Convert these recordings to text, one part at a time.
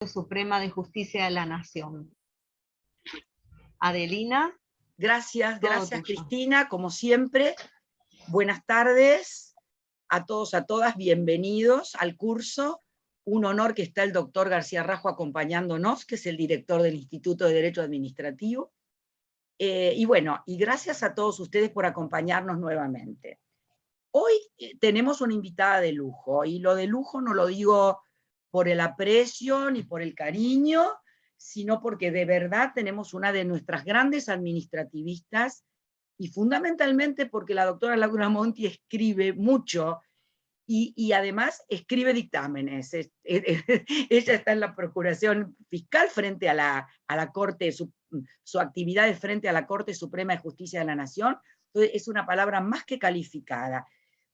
Suprema de Justicia de la Nación. Adelina. Gracias Cristina, como siempre. Buenas tardes a todos, a todas, bienvenidos al curso. Un honor que está el doctor García Rajo acompañándonos, que es el director del Instituto de Derecho Administrativo. Y bueno, y gracias a todos ustedes por acompañarnos nuevamente. Hoy tenemos una invitada de lujo, y lo de lujo no lo digo por el aprecio ni por el cariño, sino porque de verdad tenemos una de nuestras grandes administrativistas, y fundamentalmente porque la doctora Laura Monti escribe mucho, y además escribe dictámenes. Ella está en la Procuración Fiscal frente a la Corte, su actividad es frente a la Corte Suprema de Justicia de la Nación, entonces es una palabra más que calificada.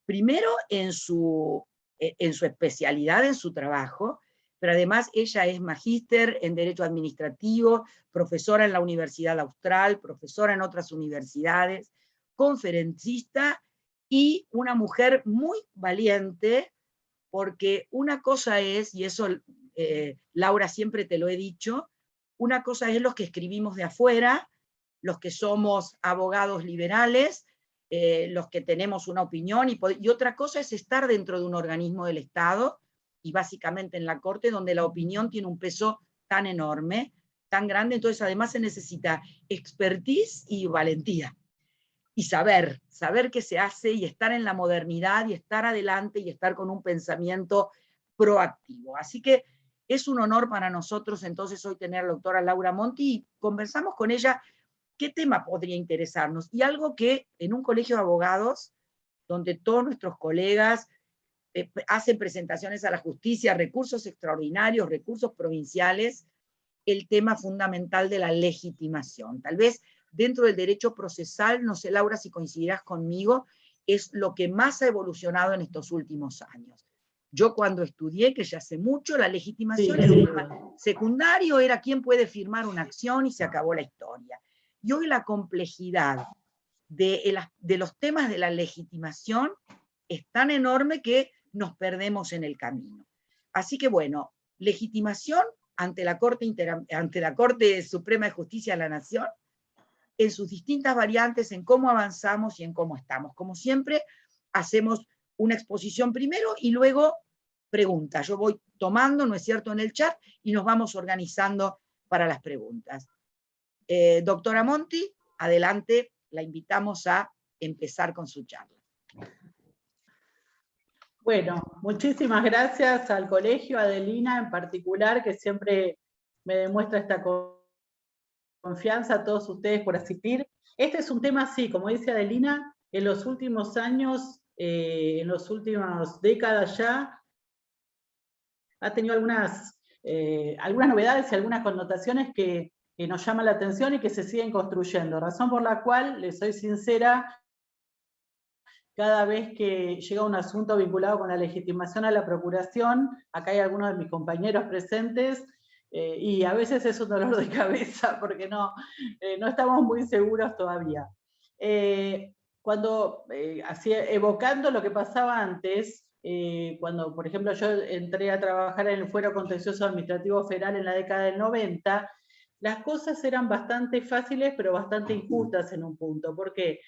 Primero en su especialidad, en su trabajo, pero además ella es magíster en Derecho Administrativo, profesora en la Universidad Austral, profesora en otras universidades, conferencista y una mujer muy valiente, porque una cosa es, y eso Laura siempre te lo he dicho, una cosa es los que escribimos de afuera, los que somos abogados liberales, los que tenemos una opinión, y otra cosa es estar dentro de un organismo del Estado, y básicamente en la Corte, donde la opinión tiene un peso tan enorme, tan grande, entonces además se necesita expertise y valentía, y saber qué se hace, y estar en la modernidad, y estar adelante, y estar con un pensamiento proactivo. Así que es un honor para nosotros entonces hoy tener a la doctora Laura Monti, y conversamos con ella qué tema podría interesarnos, y algo que en un colegio de abogados, donde todos nuestros colegas hacen presentaciones a la justicia, recursos extraordinarios, recursos provinciales, el tema fundamental de la legitimación. Tal vez dentro del derecho procesal, no sé Laura si coincidirás conmigo, es lo que más ha evolucionado en estos últimos años. Yo cuando estudié, que ya hace mucho, la legitimación era un tema secundario, era quién puede firmar una acción y se acabó la historia. Y hoy la complejidad de los temas de la legitimación es tan enorme que nos perdemos en el camino. Así que bueno, legitimación ante la Corte Suprema de Justicia de la Nación, en sus distintas variantes, en cómo avanzamos y en cómo estamos. Como siempre, hacemos una exposición primero y luego preguntas. Yo voy tomando, ¿no es cierto?, en el chat, y nos vamos organizando para las preguntas. Doctora Monti, adelante, la invitamos a empezar con su charla. Bueno, muchísimas gracias al colegio, a Adelina en particular, que siempre me demuestra esta confianza, a todos ustedes por asistir. Este es un tema, sí, como dice Adelina, en los últimos años, en las últimas décadas ya, ha tenido algunas novedades y algunas connotaciones que nos llaman la atención y que se siguen construyendo, razón por la cual, les soy sincera, cada vez que llega un asunto vinculado con la legitimación a la procuración, acá hay algunos de mis compañeros presentes, y a veces es un dolor de cabeza porque no estamos muy seguros todavía. Evocando lo que pasaba antes, cuando, por ejemplo, yo entré a trabajar en el Fuero Contencioso Administrativo Federal en la década del 90, las cosas eran bastante fáciles, pero bastante injustas en un punto. ¿Por qué?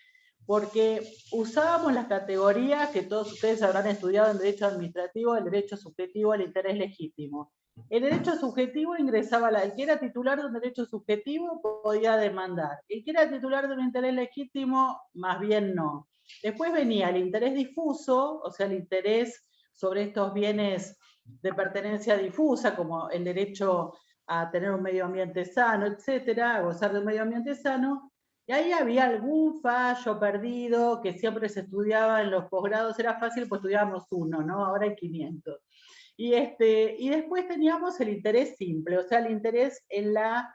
Porque usábamos las categorías que todos ustedes habrán estudiado en derecho administrativo, el derecho subjetivo, el interés legítimo. El derecho subjetivo ingresaba el que era titular de un derecho subjetivo podía demandar. El que era titular de un interés legítimo, más bien no. Después venía el interés difuso, o sea, el interés sobre estos bienes de pertenencia difusa, como el derecho a tener un medio ambiente sano, etcétera, a gozar de un medio ambiente sano. Y ahí había algún fallo perdido que siempre se estudiaba en los posgrados, era fácil, pues estudiábamos uno, ¿no? Ahora hay 500. Y después teníamos el interés simple, o sea, el interés en la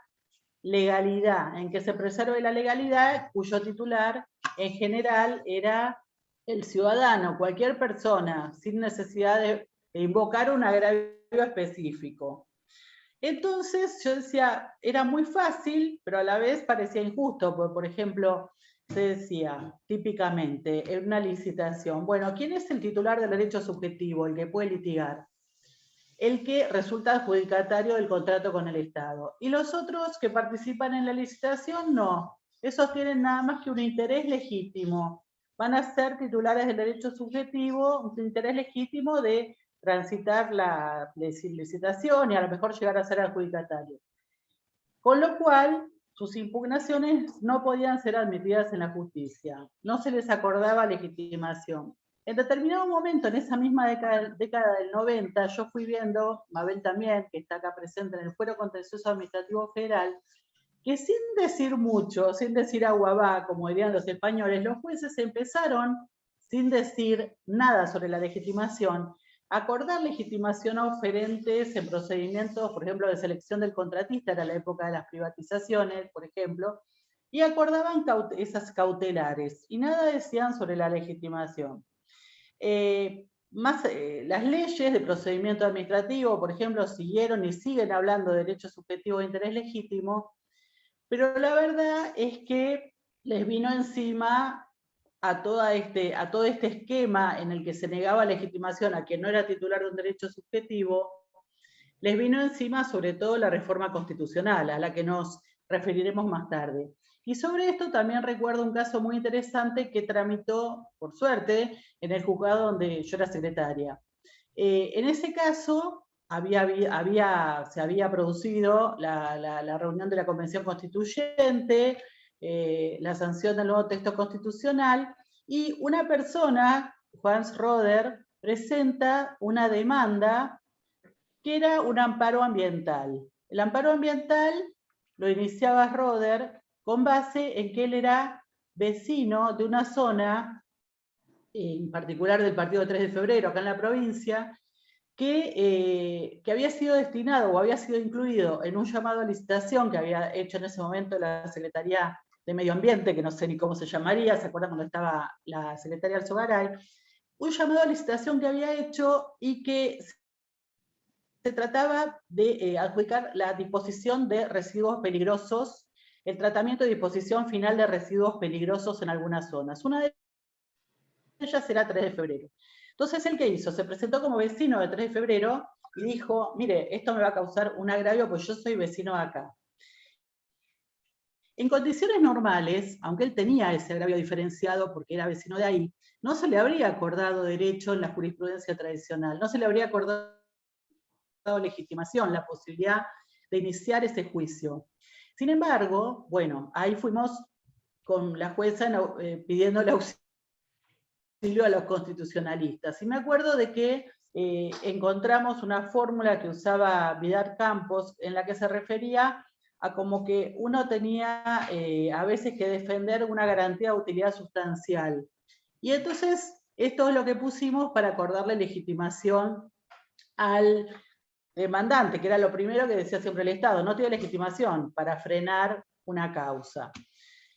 legalidad, en que se preserve la legalidad, cuyo titular en general era el ciudadano, cualquier persona, sin necesidad de invocar un agravio específico. Entonces yo decía, era muy fácil, pero a la vez parecía injusto, porque por ejemplo, se decía típicamente en una licitación, bueno, ¿quién es el titular del derecho subjetivo, el que puede litigar? el que resulta adjudicatario del contrato con el Estado. Y los otros que participan en la licitación, no. Esos tienen nada más que un interés legítimo. Van a ser titulares del derecho subjetivo, un interés legítimo de transitar la licitación y a lo mejor llegar a ser adjudicatario. Con lo cual, sus impugnaciones no podían ser admitidas en la justicia. No se les acordaba legitimación. En determinado momento, en esa misma década del 90, yo fui viendo, Mabel también, que está acá presente en el Fuero Contencioso Administrativo Federal, que sin decir mucho, sin decir agua va, como dirían los españoles, los jueces empezaron, sin decir nada sobre la legitimación, a acordar legitimación a oferentes en procedimientos, por ejemplo, de selección del contratista, era la época de las privatizaciones, por ejemplo, y acordaban esas cautelares, y nada decían sobre la legitimación. Las leyes de procedimiento administrativo, por ejemplo, siguieron y siguen hablando de derecho subjetivo de interés legítimo, pero la verdad es que les vino encima a todo este esquema en el que se negaba legitimación a quien no era titular de un derecho subjetivo, les vino encima sobre todo la reforma constitucional, a la que nos referiremos más tarde. Y sobre esto también recuerdo un caso muy interesante que tramitó, por suerte, en el juzgado donde yo era secretaria. En ese caso, se había producido la reunión de la Convención Constituyente, la sanción del nuevo texto constitucional, y una persona, Juan Roder, presenta una demanda que era un amparo ambiental. El amparo ambiental lo iniciaba Roder con base en que él era vecino de una zona, en particular del partido 3 de febrero, acá en la provincia, que había sido destinado o había sido incluido en un llamado a licitación que había hecho en ese momento la Secretaría de Medio Ambiente, que no sé ni cómo se llamaría, ¿se acuerdan cuando estaba la Secretaría Alzogaray? Un llamado a licitación que había hecho y que se trataba de adjudicar la disposición de residuos peligrosos, el tratamiento y disposición final de residuos peligrosos en algunas zonas. Una de ellas será 3 de febrero. Entonces, ¿él qué hizo? Se presentó como vecino de 3 de febrero y dijo, mire, esto me va a causar un agravio, pues yo soy vecino de acá. En condiciones normales, aunque él tenía ese agravio diferenciado porque era vecino de ahí, no se le habría acordado derecho en la jurisprudencia tradicional, no se le habría acordado legitimación, la posibilidad de iniciar ese juicio. Sin embargo, bueno, ahí fuimos con la jueza pidiendo el auxilio a los constitucionalistas. Y me acuerdo de que encontramos una fórmula que usaba Vidal Campos en la que se refería a como que uno tenía a veces que defender una garantía de utilidad sustancial. Y entonces esto es lo que pusimos para acordarle legitimación al demandante, que era lo primero que decía siempre el Estado, no tiene legitimación para frenar una causa.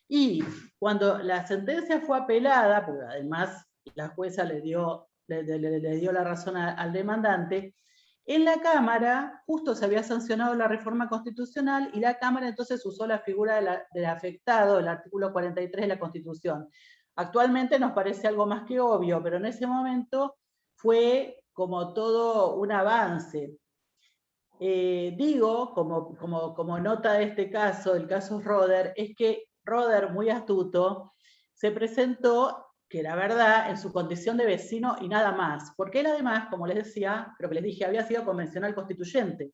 Y cuando la sentencia fue apelada, porque además la jueza le dio la razón al demandante, en la Cámara justo se había sancionado la reforma constitucional y la Cámara entonces usó la figura del afectado, el artículo 43 de la Constitución. Actualmente nos parece algo más que obvio, pero en ese momento fue como todo un avance. Digo, como nota de este caso, del caso Roder, es que Roder, muy astuto, se presentó, que la verdad, en su condición de vecino y nada más, porque él además, como les decía, creo que les dije, había sido convencional constituyente,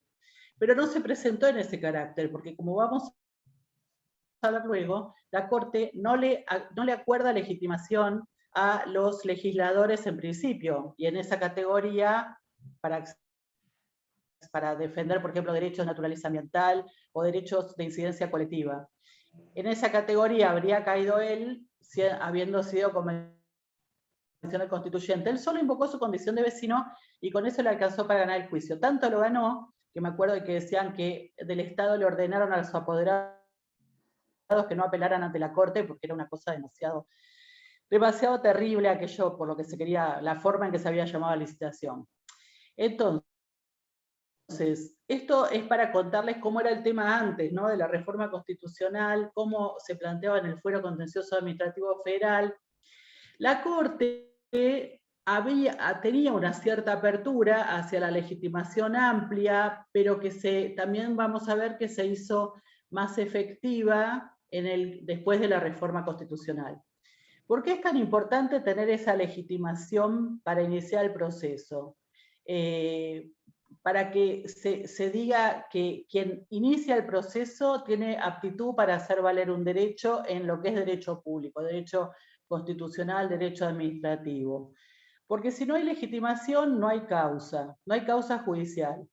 pero no se presentó en ese carácter, porque como vamos a hablar luego, la Corte no le acuerda legitimación a los legisladores en principio, y en esa categoría, para defender, por ejemplo, derechos de naturaleza ambiental o derechos de incidencia colectiva. En esa categoría habría caído él, habiendo sido convencional constituyente. Él solo invocó su condición de vecino y con eso le alcanzó para ganar el juicio. Tanto lo ganó, que me acuerdo de que decían que del Estado le ordenaron a los apoderados que no apelaran ante la Corte porque era una cosa demasiado terrible aquello por lo que se quería, la forma en que se había llamado a licitación. Entonces, esto es para contarles cómo era el tema antes, ¿no? De la reforma constitucional, cómo se planteaba en el Fuero Contencioso Administrativo Federal. La Corte tenía una cierta apertura hacia la legitimación amplia, pero que también vamos a ver que se hizo más efectiva después de la reforma constitucional. ¿Por qué es tan importante tener esa legitimación para iniciar el proceso? Para que se diga que quien inicia el proceso tiene aptitud para hacer valer un derecho en lo que es derecho público, derecho constitucional, derecho administrativo. Porque si no hay legitimación, no hay causa judicial.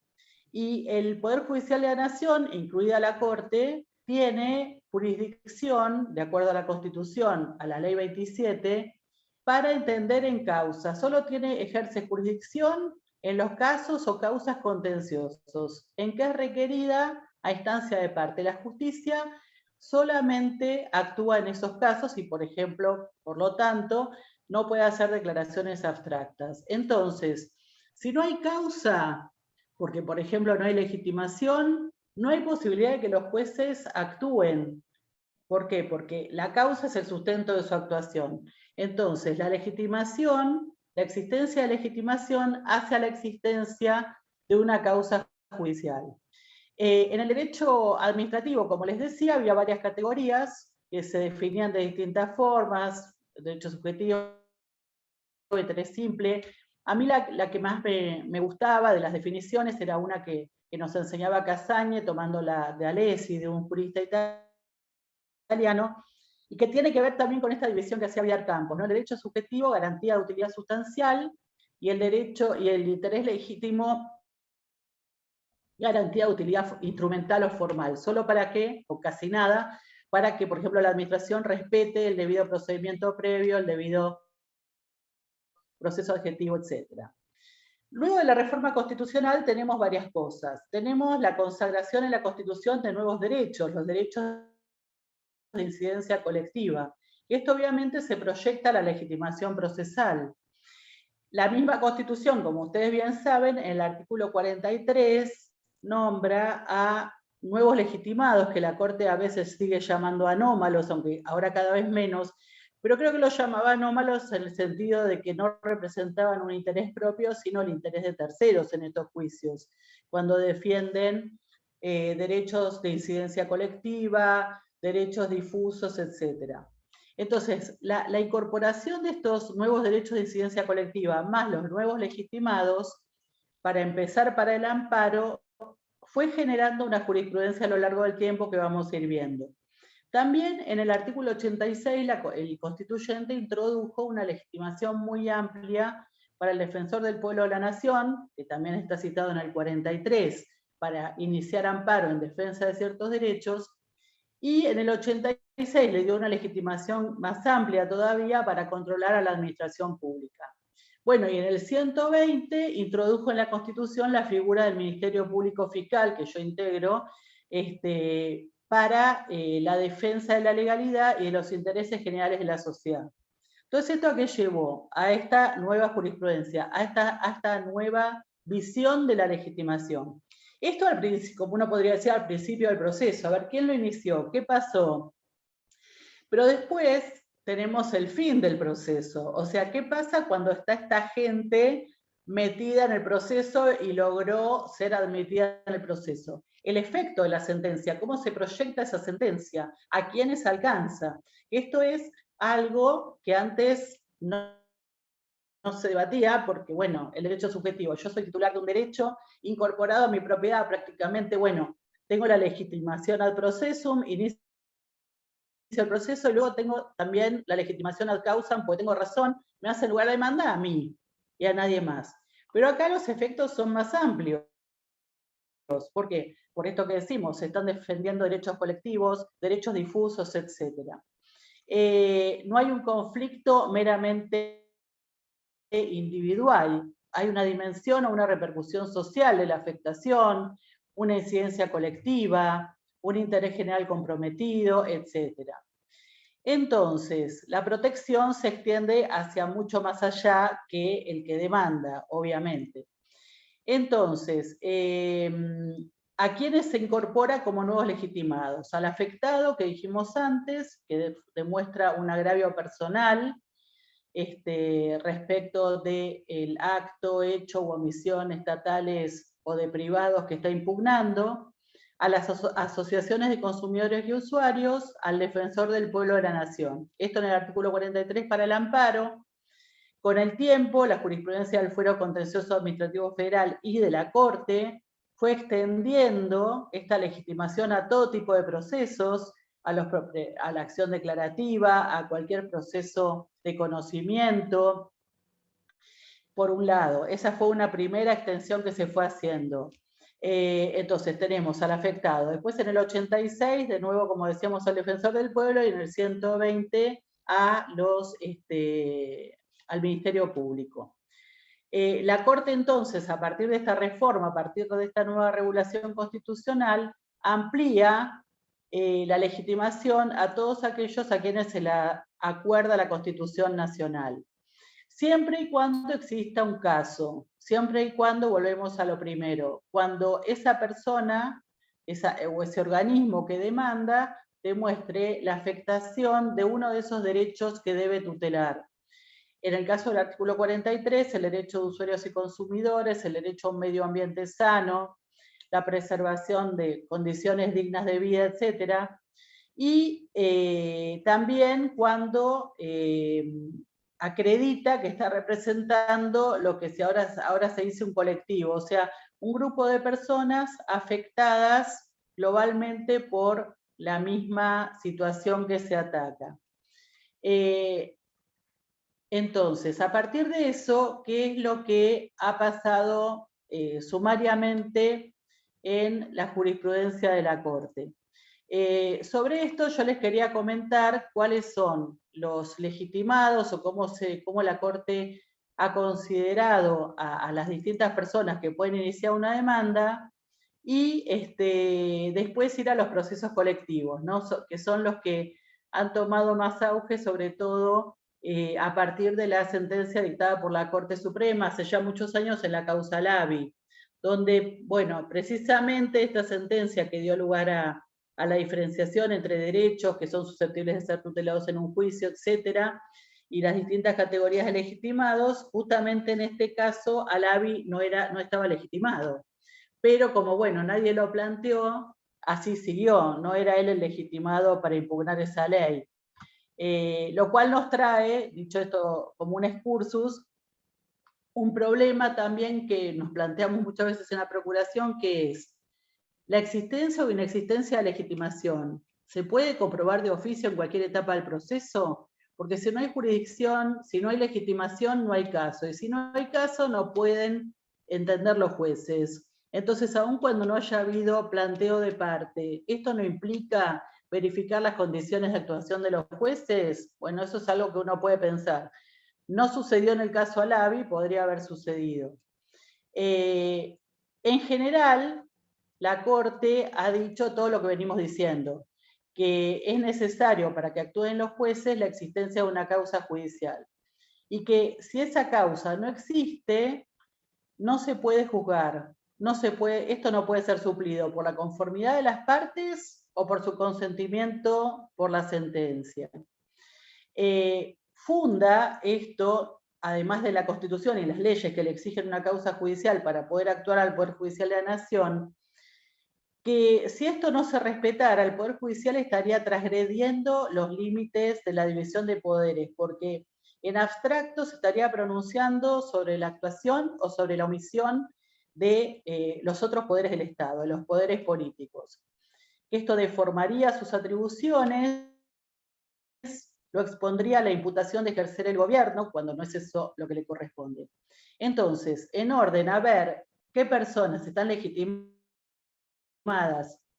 Y el Poder Judicial de la Nación, incluida la Corte, tiene jurisdicción, de acuerdo a la Constitución, a la Ley 27, para entender en causa. Solo ejerce jurisdicción en los casos o causas contenciosos, en que es requerida a instancia de parte. La justicia solamente actúa en esos casos y, por ejemplo, por lo tanto, no puede hacer declaraciones abstractas. Entonces, si no hay causa, porque, por ejemplo, no hay legitimación, no hay posibilidad de que los jueces actúen. ¿Por qué? Porque la causa es el sustento de su actuación. Entonces, la existencia de legitimación hace a la existencia de una causa judicial. En el derecho administrativo, como les decía, había varias categorías que se definían de distintas formas: derecho subjetivo, interés simple. A mí la que más me gustaba de las definiciones era una que nos enseñaba Casagne, tomando la de Alessi, de un jurista italiano, y que tiene que ver también con esta división que hacía Villar Campos, ¿no? El derecho subjetivo, garantía de utilidad sustancial, y el interés legítimo, garantía de utilidad instrumental o formal. ¿Solo para qué? O casi nada, para que, por ejemplo, la administración respete el debido procedimiento previo, el debido proceso adjetivo, etc. Luego de la reforma constitucional tenemos varias cosas. Tenemos la consagración en la Constitución de nuevos derechos, los derechos de incidencia colectiva. Y esto obviamente se proyecta a la legitimación procesal. La misma Constitución, como ustedes bien saben, en el artículo 43 nombra a nuevos legitimados, que la Corte a veces sigue llamando anómalos, aunque ahora cada vez menos, pero creo que los llamaba anómalos en el sentido de que no representaban un interés propio, sino el interés de terceros en estos juicios, cuando defienden derechos de incidencia colectiva, derechos difusos, etc. Entonces, la incorporación de estos nuevos derechos de incidencia colectiva, más los nuevos legitimados, para empezar para el amparo, fue generando una jurisprudencia a lo largo del tiempo que vamos a ir viendo. También en el artículo 86, el constituyente introdujo una legitimación muy amplia para el defensor del pueblo de la nación, que también está citado en el 43, para iniciar amparo en defensa de ciertos derechos, y en el 86 le dio una legitimación más amplia todavía para controlar a la administración pública. Bueno, y en el 120 introdujo en la Constitución la figura del Ministerio Público Fiscal, que yo integro, para la defensa de la legalidad y de los intereses generales de la sociedad. Entonces, ¿esto a qué llevó? A esta nueva jurisprudencia, a esta nueva visión de la legitimación. Esto al principio, como uno podría decir, al principio del proceso. A ver, ¿quién lo inició? ¿Qué pasó? Pero después tenemos el fin del proceso. O sea, ¿qué pasa cuando está esta gente metida en el proceso y logró ser admitida en el proceso? El efecto de la sentencia, cómo se proyecta esa sentencia, a quiénes alcanza. Esto es algo que antes no se debatía, porque, bueno, el derecho subjetivo, yo soy titular de un derecho incorporado a mi propiedad prácticamente, bueno, tengo la legitimación ad processum, inicio el proceso, y luego tengo también la legitimación ad causam, porque tengo razón, me hace lugar de demanda a mí y a nadie más. Pero acá los efectos son más amplios. ¿Por qué? Por esto que decimos, se están defendiendo derechos colectivos, derechos difusos, etc. No hay un conflicto meramente individual, hay una dimensión o una repercusión social de la afectación, una incidencia colectiva, un interés general comprometido, etc. Entonces, la protección se extiende hacia mucho más allá que el que demanda, obviamente. Entonces, ¿a quiénes se incorpora como nuevos legitimados? Al afectado, que dijimos antes, que demuestra un agravio personal, respecto del acto, hecho u omisión estatales o de privados que está impugnando, a las asociaciones de consumidores y usuarios, al defensor del pueblo de la nación. Esto en el artículo 43 para el amparo. Con el tiempo, la jurisprudencia del Fuero Contencioso Administrativo Federal y de la Corte fue extendiendo esta legitimación a todo tipo de procesos, a la acción declarativa, a cualquier proceso de conocimiento. Por un lado, esa fue una primera extensión que se fue haciendo. Entonces tenemos al afectado. Después en el 86, de nuevo, como decíamos, al defensor del pueblo, y en el 120 al Ministerio Público. La Corte entonces, a partir de esta reforma, a partir de esta nueva regulación constitucional, amplía la legitimación a todos aquellos a quienes se la acuerda la Constitución Nacional. Siempre y cuando exista un caso, siempre y cuando, volvemos a lo primero, cuando esa persona o ese organismo que demanda demuestre la afectación de uno de esos derechos que debe tutelar. En el caso del artículo 43, el derecho de usuarios y consumidores, el derecho a un medio ambiente sano, la preservación de condiciones dignas de vida, etc. Y también cuando acredita que está representando lo que ahora se dice un colectivo, o sea, un grupo de personas afectadas globalmente por la misma situación que se ataca. Entonces, a partir de eso, ¿qué es lo que ha pasado sumariamente en la jurisprudencia de la Corte? Sobre esto yo les quería comentar cuáles son los legitimados o cómo la Corte ha considerado a las distintas personas que pueden iniciar una demanda y después ir a los procesos colectivos, ¿no? Que son los que han tomado más auge, sobre todo a partir de la sentencia dictada por la Corte Suprema hace ya muchos años en la causa Lavi, donde, bueno, precisamente esta sentencia que dio lugar a la diferenciación entre derechos que son susceptibles de ser tutelados en un juicio, etcétera, y las distintas categorías de legitimados, justamente en este caso Alavi no estaba legitimado. Pero como, bueno, nadie lo planteó, así siguió, no era él el legitimado para impugnar esa ley. Lo cual nos trae, dicho esto como un excursus, un problema también que nos planteamos muchas veces en la Procuración, que es la existencia o inexistencia de legitimación. ¿Se puede comprobar de oficio en cualquier etapa del proceso? Porque si no hay jurisdicción, si no hay legitimación, no hay caso. Y si no hay caso, no pueden entender los jueces. Entonces, aun cuando no haya habido planteo de parte, ¿esto no implica verificar las condiciones de actuación de los jueces? Bueno, eso es algo que uno puede pensar. No sucedió en el caso Alavi, podría haber sucedido. En general, la Corte ha dicho todo lo que venimos diciendo, que es necesario para que actúen los jueces la existencia de una causa judicial. Y que si esa causa no existe, no se puede juzgar. Esto no puede ser suplido por la conformidad de las partes o por su consentimiento por la sentencia. Funda esto, además de la Constitución y las leyes que le exigen una causa judicial para poder actuar al Poder Judicial de la Nación, que si esto no se respetara, el Poder Judicial estaría transgrediendo los límites de la división de poderes, porque en abstracto se estaría pronunciando sobre la actuación o sobre la omisión de los otros poderes del Estado, de los poderes políticos. Esto deformaría sus atribuciones, lo expondría a la imputación de ejercer el gobierno, cuando no es eso lo que le corresponde. Entonces, en orden a ver qué personas están legitimadas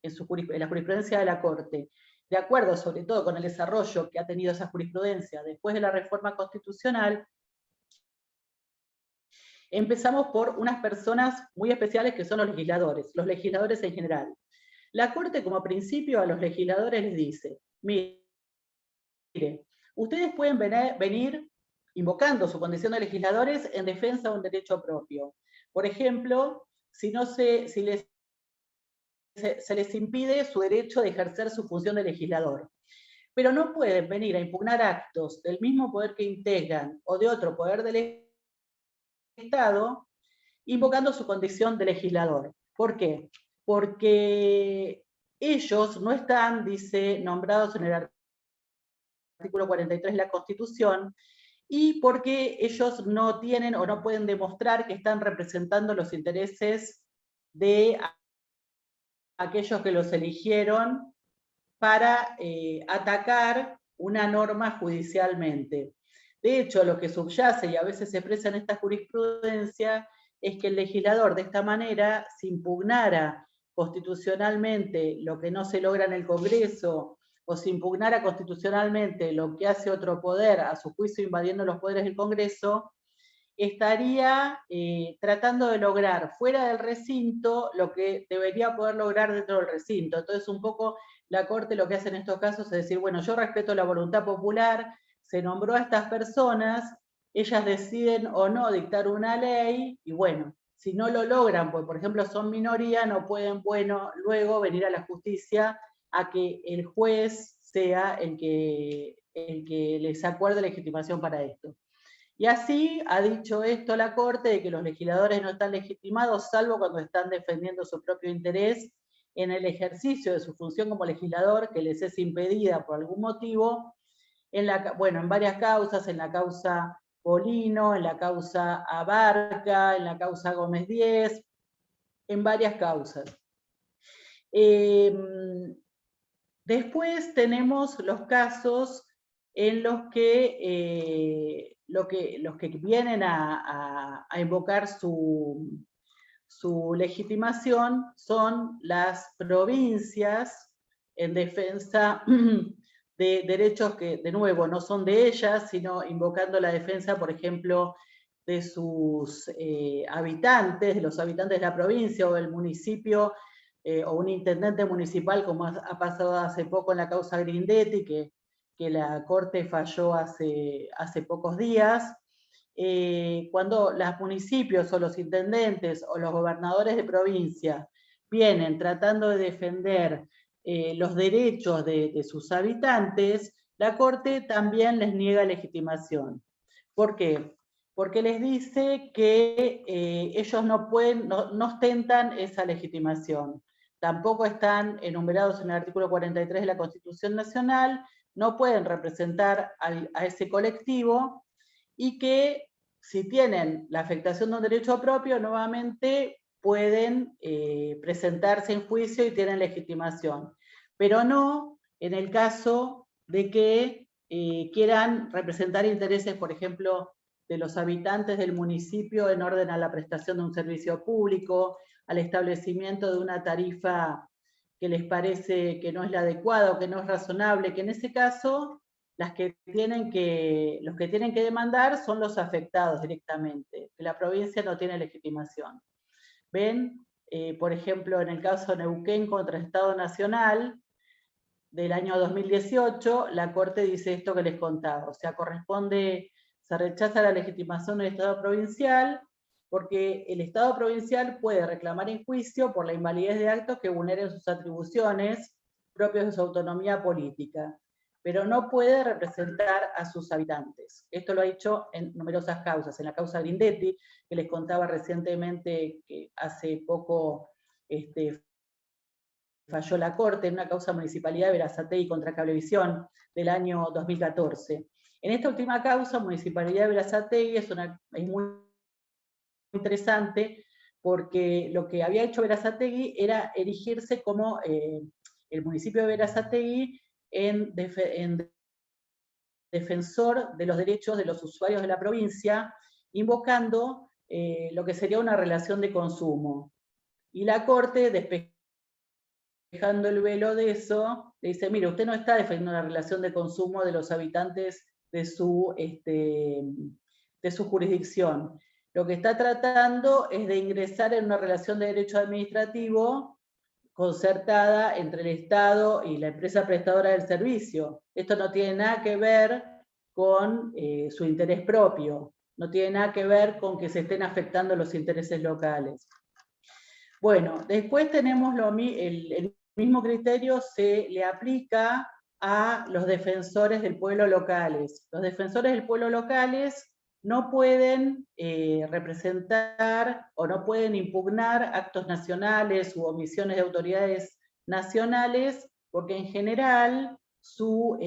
en la jurisprudencia de la Corte, de acuerdo sobre todo con el desarrollo que ha tenido esa jurisprudencia después de la reforma constitucional, empezamos por unas personas muy especiales que son los legisladores en general. La Corte como principio a los legisladores les dice, mire, ustedes pueden venir invocando su condición de legisladores en defensa de un derecho propio. Por ejemplo, si se les impide su derecho de ejercer su función de legislador. pero no pueden venir a impugnar actos del mismo poder que integran o de otro poder del Estado, invocando su condición de legislador. ¿Por qué? Porque ellos no están, dice, nombrados en el artículo 43 de la Constitución, y porque ellos no tienen o no pueden demostrar que están representando los intereses de aquellos que los eligieron para atacar una norma judicialmente. De hecho, lo que subyace y a veces se expresa en esta jurisprudencia es que el legislador de esta manera, si impugnara constitucionalmente lo que no se logra en el Congreso, o si impugnara constitucionalmente lo que hace otro poder, a su juicio invadiendo los poderes del Congreso, estaría tratando de lograr fuera del recinto lo que debería poder lograr dentro del recinto. Entonces, un poco la Corte lo que hace en estos casos es decir, bueno, yo respeto la voluntad popular, se nombró a estas personas, ellas deciden o no dictar una ley, y bueno, si no lo logran, pues por ejemplo son minoría, no pueden, bueno, luego venir a la justicia a que el juez sea el que les acuerde legitimación para esto. Y así ha dicho esto la Corte, de que los legisladores no están legitimados, salvo cuando están defendiendo su propio interés en el ejercicio de su función como legislador, que les es impedida por algún motivo, en varias causas, en la causa Polino, en la causa Abarca, en la causa Gómez Díez, en varias causas. Después tenemos los casos en los que los que vienen a invocar su legitimación son las provincias en defensa de derechos que, de nuevo, no son de ellas, sino invocando la defensa, por ejemplo, de sus habitantes, de los habitantes de la provincia o del municipio, o un intendente municipal, como ha pasado hace poco en la causa Grindetti, que la Corte falló hace pocos días. Cuando los municipios o los intendentes o los gobernadores de provincia vienen tratando de defender los derechos de sus habitantes, la Corte también les niega legitimación. ¿Por qué? Porque les dice que ellos no ostentan esa legitimación. Tampoco están enumerados en el artículo 43 de la Constitución Nacional, no pueden representar a ese colectivo, y que si tienen la afectación de un derecho propio, nuevamente pueden presentarse en juicio y tienen legitimación. Pero no en el caso de que quieran representar intereses, por ejemplo, de los habitantes del municipio en orden a la prestación de un servicio público, al establecimiento de una tarifa que les parece que no es la adecuada o que no es razonable, que en ese caso los que tienen que demandar son los afectados directamente, que la provincia no tiene legitimación. ¿Ven? Por ejemplo, en el caso de Neuquén contra el Estado Nacional, del año 2018, la Corte dice esto que les contaba, o sea, se rechaza la legitimación del Estado provincial, porque el Estado provincial puede reclamar en juicio por la invalidez de actos que vulneren sus atribuciones propias de su autonomía política, pero no puede representar a sus habitantes. Esto lo ha hecho en numerosas causas. En la causa Grindetti, que les contaba recientemente, que hace poco falló la Corte en una causa Municipalidad de Berazategui contra Cablevisión del año 2014. En esta última causa, Municipalidad de Berazategui, es muy interesante, porque lo que había hecho Berazategui era erigirse como el municipio de Berazategui en defensor de los derechos de los usuarios de la provincia, invocando lo que sería una relación de consumo. Y la Corte, despejando el velo de eso, le dice, mire, usted no está defendiendo la relación de consumo de los habitantes de su jurisdicción. Lo que está tratando es de ingresar en una relación de derecho administrativo concertada entre el Estado y la empresa prestadora del servicio. Esto no tiene nada que ver con su interés propio, no tiene nada que ver con que se estén afectando los intereses locales. Bueno, después tenemos el mismo criterio, se le aplica a los defensores del pueblo locales. Los defensores del pueblo locales no pueden representar o no pueden impugnar actos nacionales u omisiones de autoridades nacionales, porque en general su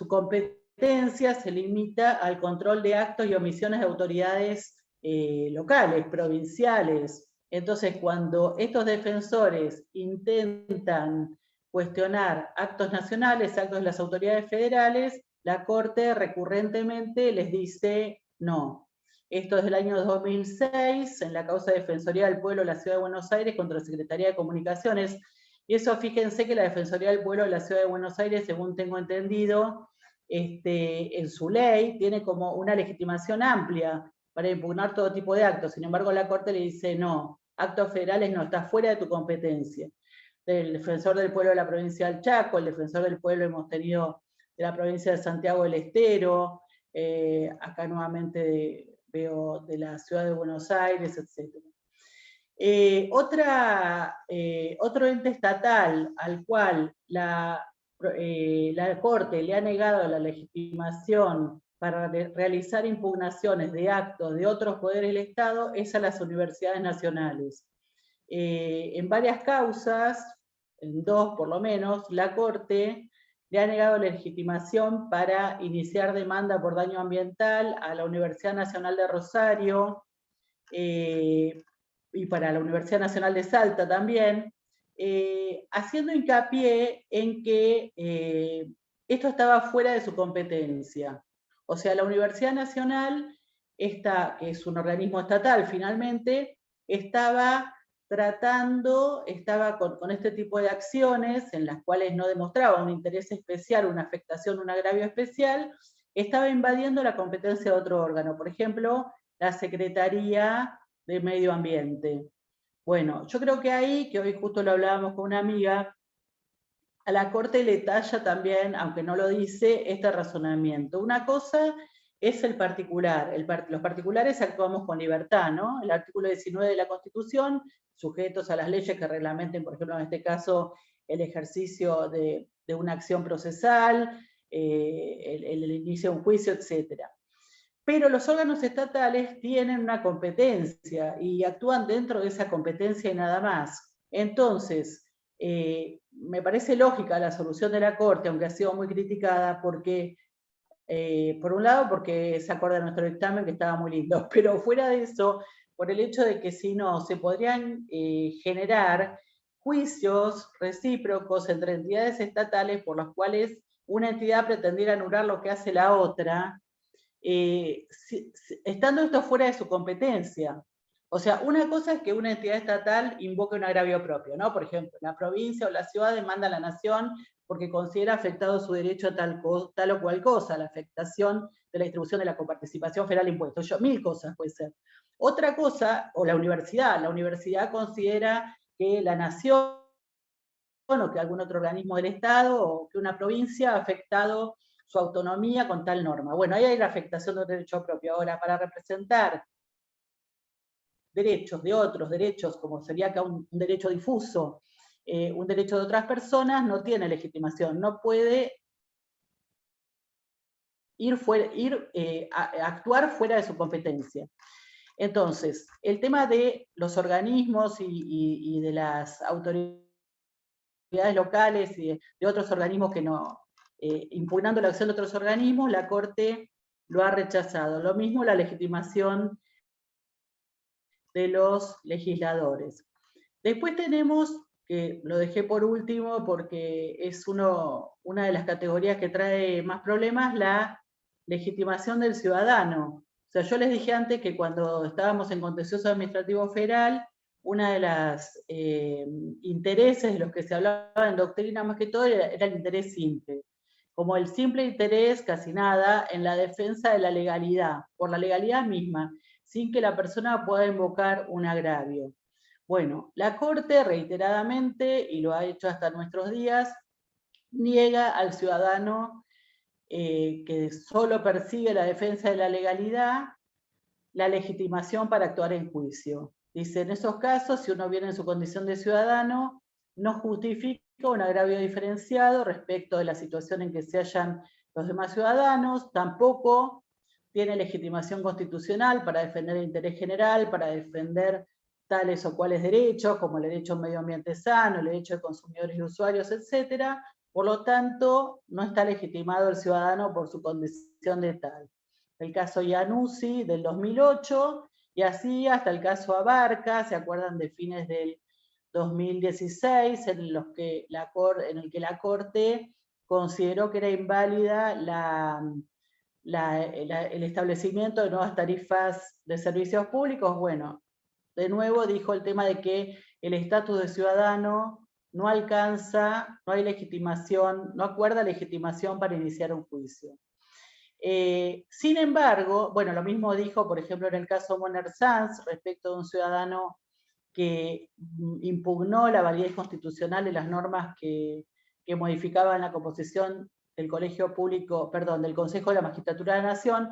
competencia se limita al control de actos y omisiones de autoridades locales, provinciales. Entonces, cuando estos defensores intentan cuestionar actos nacionales, actos de las autoridades federales, la Corte recurrentemente les dice no. Esto es del año 2006, en la causa de Defensoría del Pueblo de la Ciudad de Buenos Aires contra la Secretaría de Comunicaciones. Y eso, fíjense que la Defensoría del Pueblo de la Ciudad de Buenos Aires, según tengo entendido, en su ley, tiene como una legitimación amplia para impugnar todo tipo de actos. Sin embargo, la Corte le dice no, actos federales no, está fuera de tu competencia. El defensor del pueblo de la provincia del Chaco, el defensor del pueblo hemos tenido de la provincia de Santiago del Estero, acá nuevamente veo de la ciudad de Buenos Aires, etc. Otro ente estatal al cual la Corte le ha negado la legitimación para realizar impugnaciones de actos de otros poderes del Estado es a las universidades nacionales. En varias causas, en dos por lo menos, la Corte le ha negado la legitimación para iniciar demanda por daño ambiental a la Universidad Nacional de Rosario y para la Universidad Nacional de Salta también, haciendo hincapié en que esto estaba fuera de su competencia. O sea, la Universidad Nacional, que es un organismo estatal finalmente, estaba con este tipo de acciones en las cuales no demostraba un interés especial, una afectación, un agravio especial, estaba invadiendo la competencia de otro órgano, por ejemplo, la Secretaría de Medio Ambiente. Bueno, yo creo que ahí, que hoy justo lo hablábamos con una amiga, a la Corte le talla también, aunque no lo dice, este razonamiento. Una cosa es el particular. Los particulares actuamos con libertad, ¿no? El artículo 19 de la Constitución, sujetos a las leyes que reglamenten, por ejemplo, en este caso, el ejercicio de una acción procesal, el inicio de un juicio, etc. Pero los órganos estatales tienen una competencia y actúan dentro de esa competencia y nada más. Entonces, me parece lógica la solución de la Corte, aunque ha sido muy criticada, porque, por un lado, porque se acuerda de nuestro dictamen, que estaba muy lindo, pero fuera de eso, por el hecho de que si no, se podrían generar juicios recíprocos entre entidades estatales por los cuales una entidad pretendiera anular lo que hace la otra, estando esto fuera de su competencia. O sea, una cosa es que una entidad estatal invoque un agravio propio, ¿no? Por ejemplo, la provincia o la ciudad demanda a la nación porque considera afectado su derecho a tal o cual cosa, la afectación de la distribución de la coparticipación federal de impuestos. Mil cosas puede ser. Otra cosa, o la universidad considera que la nación o que algún otro organismo del Estado o que una provincia ha afectado su autonomía con tal norma. Bueno, ahí hay la afectación de un derecho propio. Ahora, para representar derechos de otros derechos, como sería acá un derecho difuso, un derecho de otras personas, no tiene legitimación, no puede actuar fuera de su competencia. Entonces, el tema de los organismos y de las autoridades locales y de otros organismos que no, impugnando la acción de otros organismos, la Corte lo ha rechazado. Lo mismo la legitimación de los legisladores. Después tenemos, que lo dejé por último porque es una de las categorías que trae más problemas, la legitimación del ciudadano. O sea, yo les dije antes que cuando estábamos en contencioso administrativo federal, una de las intereses de los que se hablaba en doctrina más que todo era el interés simple. Como el simple interés, casi nada, en la defensa de la legalidad, por la legalidad misma, sin que la persona pueda invocar un agravio. Bueno, la Corte reiteradamente, y lo ha hecho hasta nuestros días, niega al ciudadano que solo persigue la defensa de la legalidad, la legitimación para actuar en juicio. Dice, en esos casos, si uno viene en su condición de ciudadano, no justifica un agravio diferenciado respecto de la situación en que se hallan los demás ciudadanos, tampoco tiene legitimación constitucional para defender el interés general, para defender tales o cuales derechos, como el derecho a un medio ambiente sano, el derecho de consumidores y usuarios, etc. Por lo tanto, no está legitimado el ciudadano por su condición de tal. El caso Iannuzzi del 2008, y así hasta el caso Abarca, ¿se acuerdan de fines del 2016, en el que la Corte consideró que era inválida el establecimiento de nuevas tarifas de servicios públicos? Bueno, de nuevo dijo el tema de que el estatus de ciudadano no alcanza, no hay legitimación, no acuerda legitimación para iniciar un juicio. Sin embargo, bueno, lo mismo dijo, por ejemplo, en el caso Moner Sanz, respecto de un ciudadano que impugnó la validez constitucional de las normas que modificaban la composición del Colegio Público, perdón, del Consejo de la Magistratura de la Nación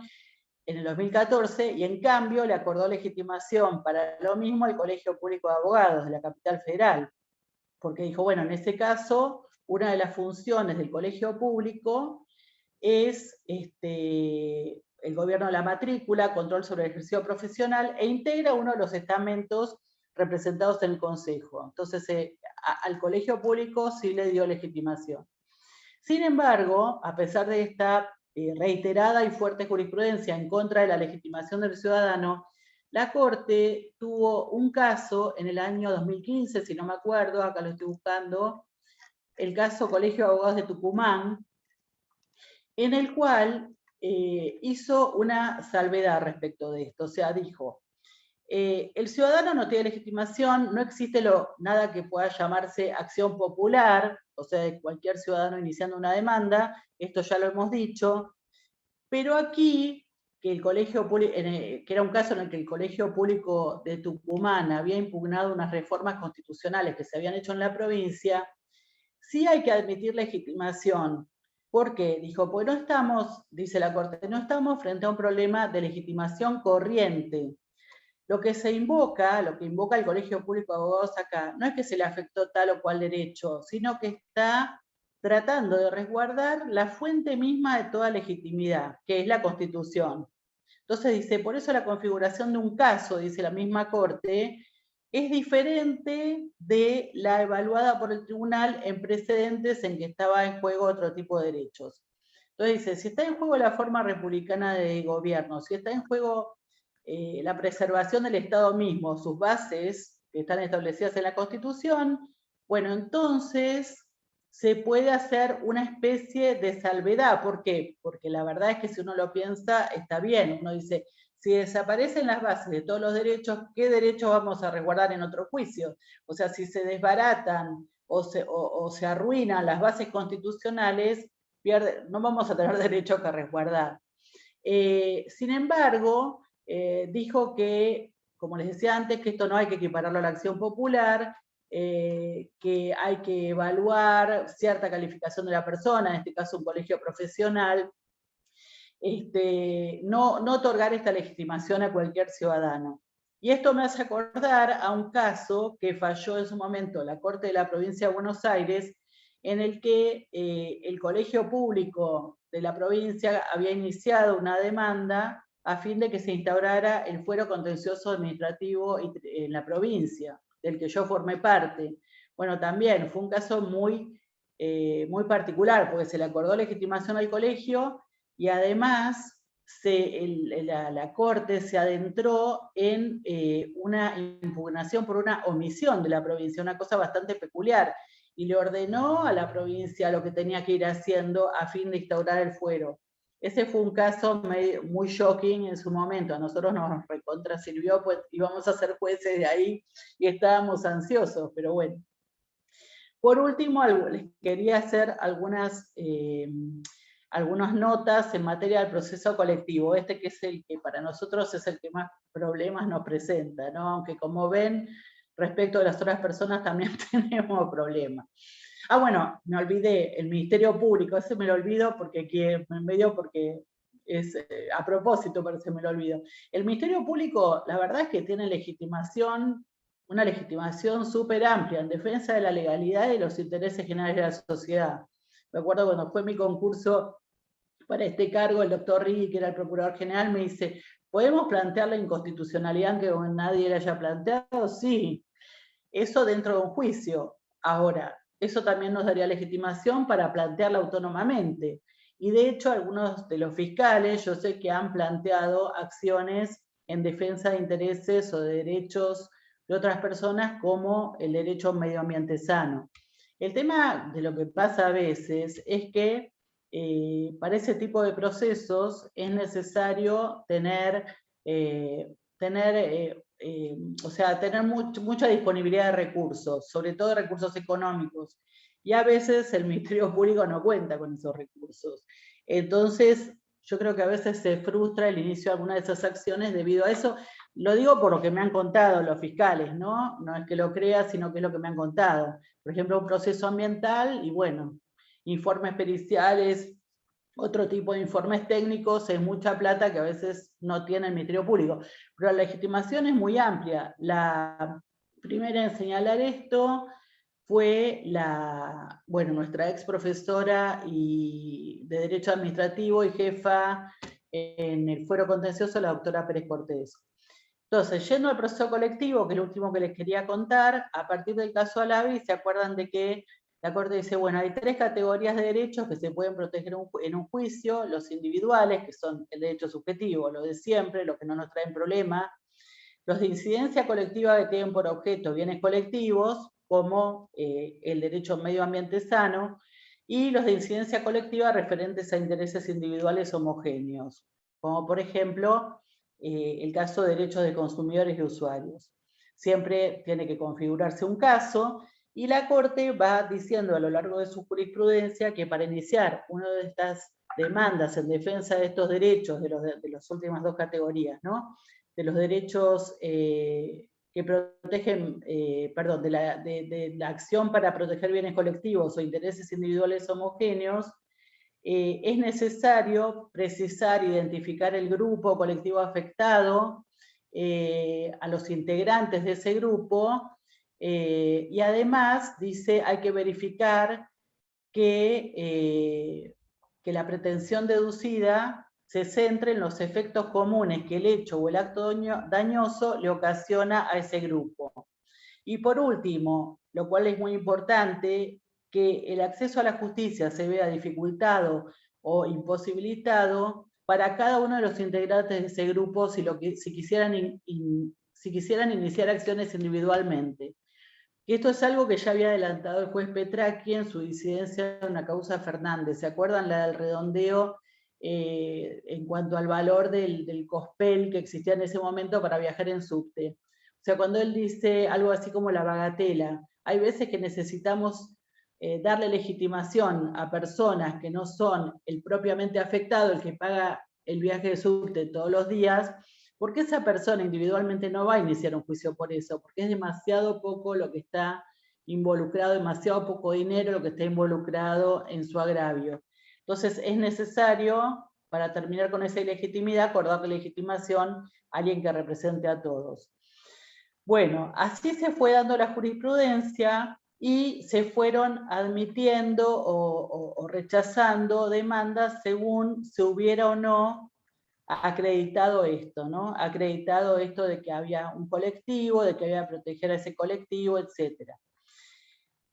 en el 2014, y en cambio le acordó legitimación para lo mismo al Colegio Público de Abogados de la Capital Federal, porque dijo, bueno, en ese caso, una de las funciones del Colegio Público es el gobierno de la matrícula, control sobre el ejercicio profesional, e integra uno de los estamentos representados en el Consejo. Entonces, al Colegio Público sí le dio legitimación. Sin embargo, a pesar de esta reiterada y fuerte jurisprudencia en contra de la legitimación del ciudadano, la Corte tuvo un caso en el año 2015, si no me acuerdo, acá lo estoy buscando, el caso Colegio de Abogados de Tucumán, en el cual hizo una salvedad respecto de esto. O sea, dijo, el ciudadano no tiene legitimación, no existe nada que pueda llamarse acción popular, o sea, cualquier ciudadano iniciando una demanda, esto ya lo hemos dicho, pero aquí, que era un caso en el que el Colegio Público de Tucumán había impugnado unas reformas constitucionales que se habían hecho en la provincia, sí hay que admitir legitimación. ¿Por qué? Dijo, pues no estamos, dice la Corte, no estamos frente a un problema de legitimación corriente. Lo que invoca el Colegio Público de Abogados acá, no es que se le afectó tal o cual derecho, sino que está tratando de resguardar la fuente misma de toda legitimidad, que es la Constitución. Entonces dice, por eso la configuración de un caso, dice la misma Corte, es diferente de la evaluada por el tribunal en precedentes en que estaba en juego otro tipo de derechos. Entonces dice, si está en juego la forma republicana de gobierno, si está en juego la preservación del Estado mismo, sus bases que están establecidas en la Constitución, bueno, entonces se puede hacer una especie de salvedad. ¿Por qué? Porque la verdad es que si uno lo piensa, está bien. Uno dice, si desaparecen las bases de todos los derechos, ¿qué derechos vamos a resguardar en otro juicio? O sea, si se desbaratan o se arruinan las bases constitucionales, no vamos a tener derecho que resguardar. Sin embargo, dijo que, como les decía antes, que esto no hay que equipararlo a la acción popular, que hay que evaluar cierta calificación de la persona, en este caso un colegio profesional, no otorgar esta legitimación a cualquier ciudadano. Y esto me hace acordar a un caso que falló en su momento la Corte de la Provincia de Buenos Aires, en el que el colegio público de la provincia había iniciado una demanda a fin de que se instaurara el fuero contencioso administrativo en la provincia, del que yo formé parte. Bueno, también fue un caso muy particular, porque se le acordó legitimación al colegio y además la Corte se adentró en una impugnación por una omisión de la provincia, una cosa bastante peculiar, y le ordenó a la provincia lo que tenía que ir haciendo a fin de instaurar el fuero. Ese fue un caso muy shocking en su momento, a nosotros nos recontra sirvió, pues íbamos a ser jueces de ahí y estábamos ansiosos, pero bueno. Por último, les quería hacer algunas notas en materia del proceso colectivo, que es el que para nosotros es el que más problemas nos presenta, ¿no? Aunque como ven, respecto de las otras personas también tenemos problemas. Ah, bueno, me olvidé, el Ministerio Público, ese me lo olvido porque aquí en medio porque es a propósito, pero se me lo olvido. El Ministerio Público, la verdad es que tiene legitimación una legitimación súper amplia en defensa de la legalidad y los intereses generales de la sociedad. Me acuerdo cuando fue mi concurso para este cargo, el doctor Rigui, que era el procurador general, me dice, ¿podemos plantear la inconstitucionalidad que nadie le haya planteado? Sí, eso dentro de un juicio. Ahora, eso también nos daría legitimación para plantearla autónomamente. Y de hecho, algunos de los fiscales, yo sé que han planteado acciones en defensa de intereses o de derechos de otras personas, como el derecho a un medio ambiente sano. El tema de lo que pasa a veces es que para ese tipo de procesos es necesario tener mucha disponibilidad de recursos, sobre todo de recursos económicos. Y a veces el Ministerio Público no cuenta con esos recursos. Entonces, yo creo que a veces se frustra el inicio de alguna de esas acciones debido a eso. Lo digo por lo que me han contado los fiscales, ¿no? No es que lo crea, sino que es lo que me han contado. Por ejemplo, un proceso ambiental y bueno, informes periciales, otro tipo de informes técnicos, es mucha plata que a veces no tiene el Ministerio Público. Pero la legitimación es muy amplia. La primera en señalar esto fue nuestra ex profesora de Derecho Administrativo y jefa en el Fuero Contencioso, la doctora Pérez Cortés. Entonces, yendo al proceso colectivo, que es lo último que les quería contar, a partir del caso Alavi, ¿se acuerdan de que la Corte dice, bueno, hay 3 categorías de derechos que se pueden proteger en un juicio: los individuales, que son el derecho subjetivo, lo de siempre, lo que no nos traen problema; los de incidencia colectiva, que tienen por objeto bienes colectivos, como el derecho a un medio ambiente sano; y los de incidencia colectiva referentes a intereses individuales homogéneos, como por ejemplo el caso de derechos de consumidores y usuarios. Siempre tiene que configurarse un caso, y la Corte va diciendo a lo largo de su jurisprudencia que para iniciar una de estas demandas en defensa de estos derechos, de las últimas 2 categorías, ¿no?, de los derechos que protegen, de la acción para proteger bienes colectivos o intereses individuales homogéneos, es necesario precisar, identificar el grupo colectivo afectado, a los integrantes de ese grupo, y además, dice, hay que verificar que la pretensión deducida se centre en los efectos comunes que el hecho o el acto dañoso le ocasiona a ese grupo. Y por último, lo cual es muy importante, que el acceso a la justicia se vea dificultado o imposibilitado para cada uno de los integrantes de ese grupo si quisieran iniciar acciones individualmente. Y esto es algo que ya había adelantado el juez Petracchi en su disidencia en una causa Fernández. ¿Se acuerdan la del redondeo en cuanto al valor del cospel que existía en ese momento para viajar en subte? O sea, cuando él dice algo así como la bagatela, hay veces que necesitamos darle legitimación a personas que no son el propiamente afectado, el que paga el viaje de subte todos los días, porque esa persona individualmente no va a iniciar un juicio por eso, porque es demasiado poco lo que está involucrado, demasiado poco dinero lo que está involucrado en su agravio. Entonces es necesario, para terminar con esa ilegitimidad, acordar legitimación a alguien que represente a todos. Bueno, así se fue dando la jurisprudencia y se fueron admitiendo o rechazando demandas según se hubiera o no acreditado esto, ¿no? Acreditado esto de que había un colectivo, de que había que proteger a ese colectivo, etc.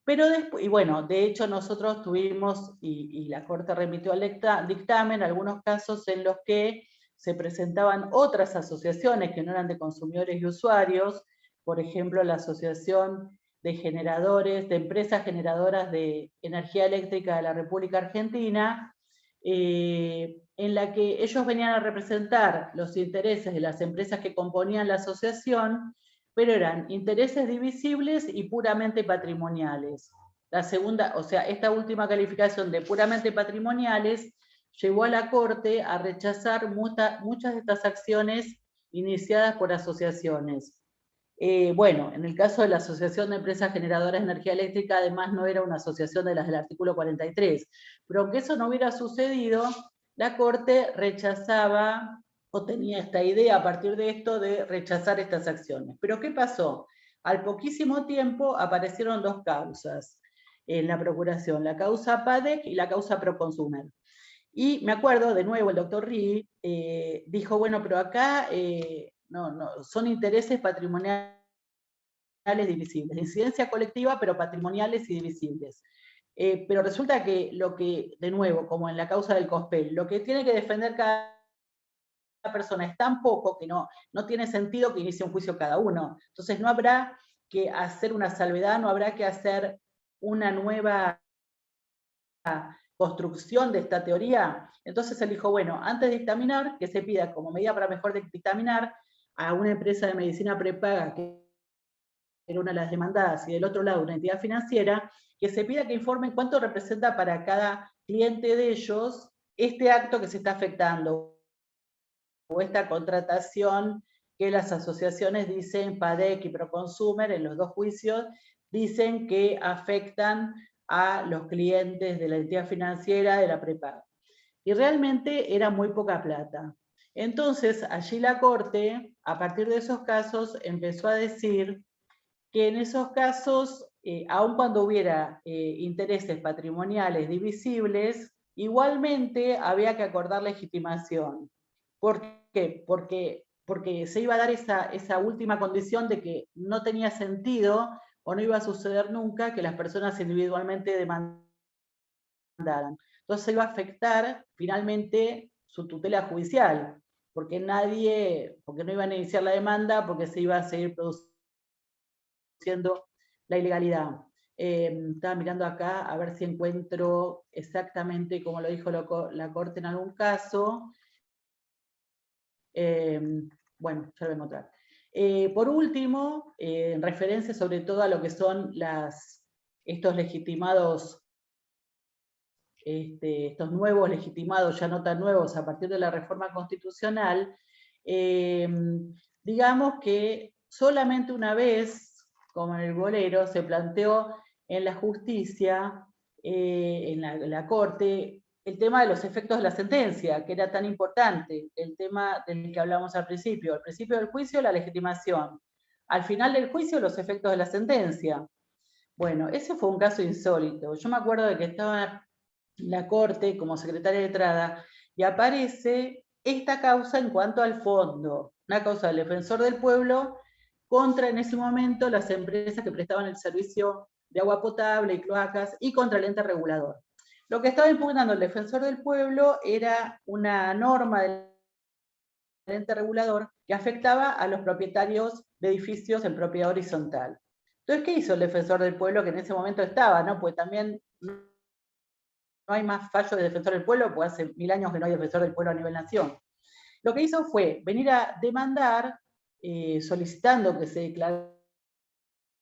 Pero después, y bueno, de hecho nosotros tuvimos, y la Corte remitió al dictamen, algunos casos en los que se presentaban otras asociaciones que no eran de consumidores y usuarios, por ejemplo, la Asociación de Generadores, de Empresas Generadoras de Energía Eléctrica de la República Argentina, en la que ellos venían a representar los intereses de las empresas que componían la asociación, pero eran intereses divisibles y puramente patrimoniales. La segunda, o sea, esta última calificación de puramente patrimoniales llevó a la Corte a rechazar muchas de estas acciones iniciadas por asociaciones. Bueno, en el caso de la Asociación de Empresas Generadoras de Energía Eléctrica, además no era una asociación de las del artículo 43, pero aunque eso no hubiera sucedido, la Corte rechazaba, o tenía esta idea a partir de esto de rechazar estas acciones. ¿Pero qué pasó? Al poquísimo tiempo aparecieron dos causas en la procuración, la causa PADEC y la causa Proconsumer. Y me acuerdo, de nuevo, el doctor Rí dijo, bueno, pero acá no, son intereses patrimoniales divisibles, de incidencia colectiva, pero patrimoniales y divisibles. Pero resulta que lo que, de nuevo, como en la causa del COSPEL, lo que tiene que defender cada persona es tan poco que no tiene sentido que inicie un juicio cada uno. Entonces no habrá que hacer una salvedad, no habrá que hacer una nueva construcción de esta teoría. Entonces él dijo, bueno, antes de dictaminar, que se pida como medida para mejor dictaminar a una empresa de medicina prepaga, que era una de las demandadas, y del otro lado una entidad financiera, que se pida que informen cuánto representa para cada cliente de ellos este acto que se está afectando, o esta contratación que las asociaciones dicen, PADEC y Proconsumer, en los dos juicios, dicen que afectan a los clientes de la entidad financiera de la prepaga. Y realmente era muy poca plata. Entonces, allí la Corte, a partir de esos casos, empezó a decir que en esos casos, aun cuando hubiera intereses patrimoniales divisibles, igualmente había que acordar legitimación. ¿Por qué? Porque se iba a dar esa última condición de que no tenía sentido o no iba a suceder nunca que las personas individualmente demandaran. Entonces se iba a afectar finalmente su tutela judicial, porque no iban a iniciar la demanda, porque se iba a seguir produciendo la ilegalidad. Estaba mirando acá a ver si encuentro exactamente como lo dijo la Corte en algún caso. Bueno, ya lo voy a encontrar. Por último, en referencia sobre todo a lo que son estos legitimados, estos nuevos legitimados, ya no tan nuevos, a partir de la reforma constitucional, digamos que solamente una vez, como en el Bolero, se planteó en la justicia, en la Corte, el tema de los efectos de la sentencia, que era tan importante, el tema del que hablamos al principio del juicio, la legitimación. Al final del juicio, los efectos de la sentencia. Bueno, ese fue un caso insólito. Yo me acuerdo de que estaba en la Corte como secretaria letrada y aparece esta causa en cuanto al fondo, una causa del defensor del pueblo contra, en ese momento, las empresas que prestaban el servicio de agua potable y cloacas y contra el ente regulador. Lo que estaba impugnando el defensor del pueblo era una norma del ente regulador que afectaba a los propietarios de edificios en propiedad horizontal. Entonces, ¿qué hizo el defensor del pueblo que en ese momento estaba? ¿No? Pues también no hay más fallo de defensor del pueblo, pues hace 1000 años que no hay defensor del pueblo a nivel nación. Lo que hizo fue venir a demandar, solicitando que se declarara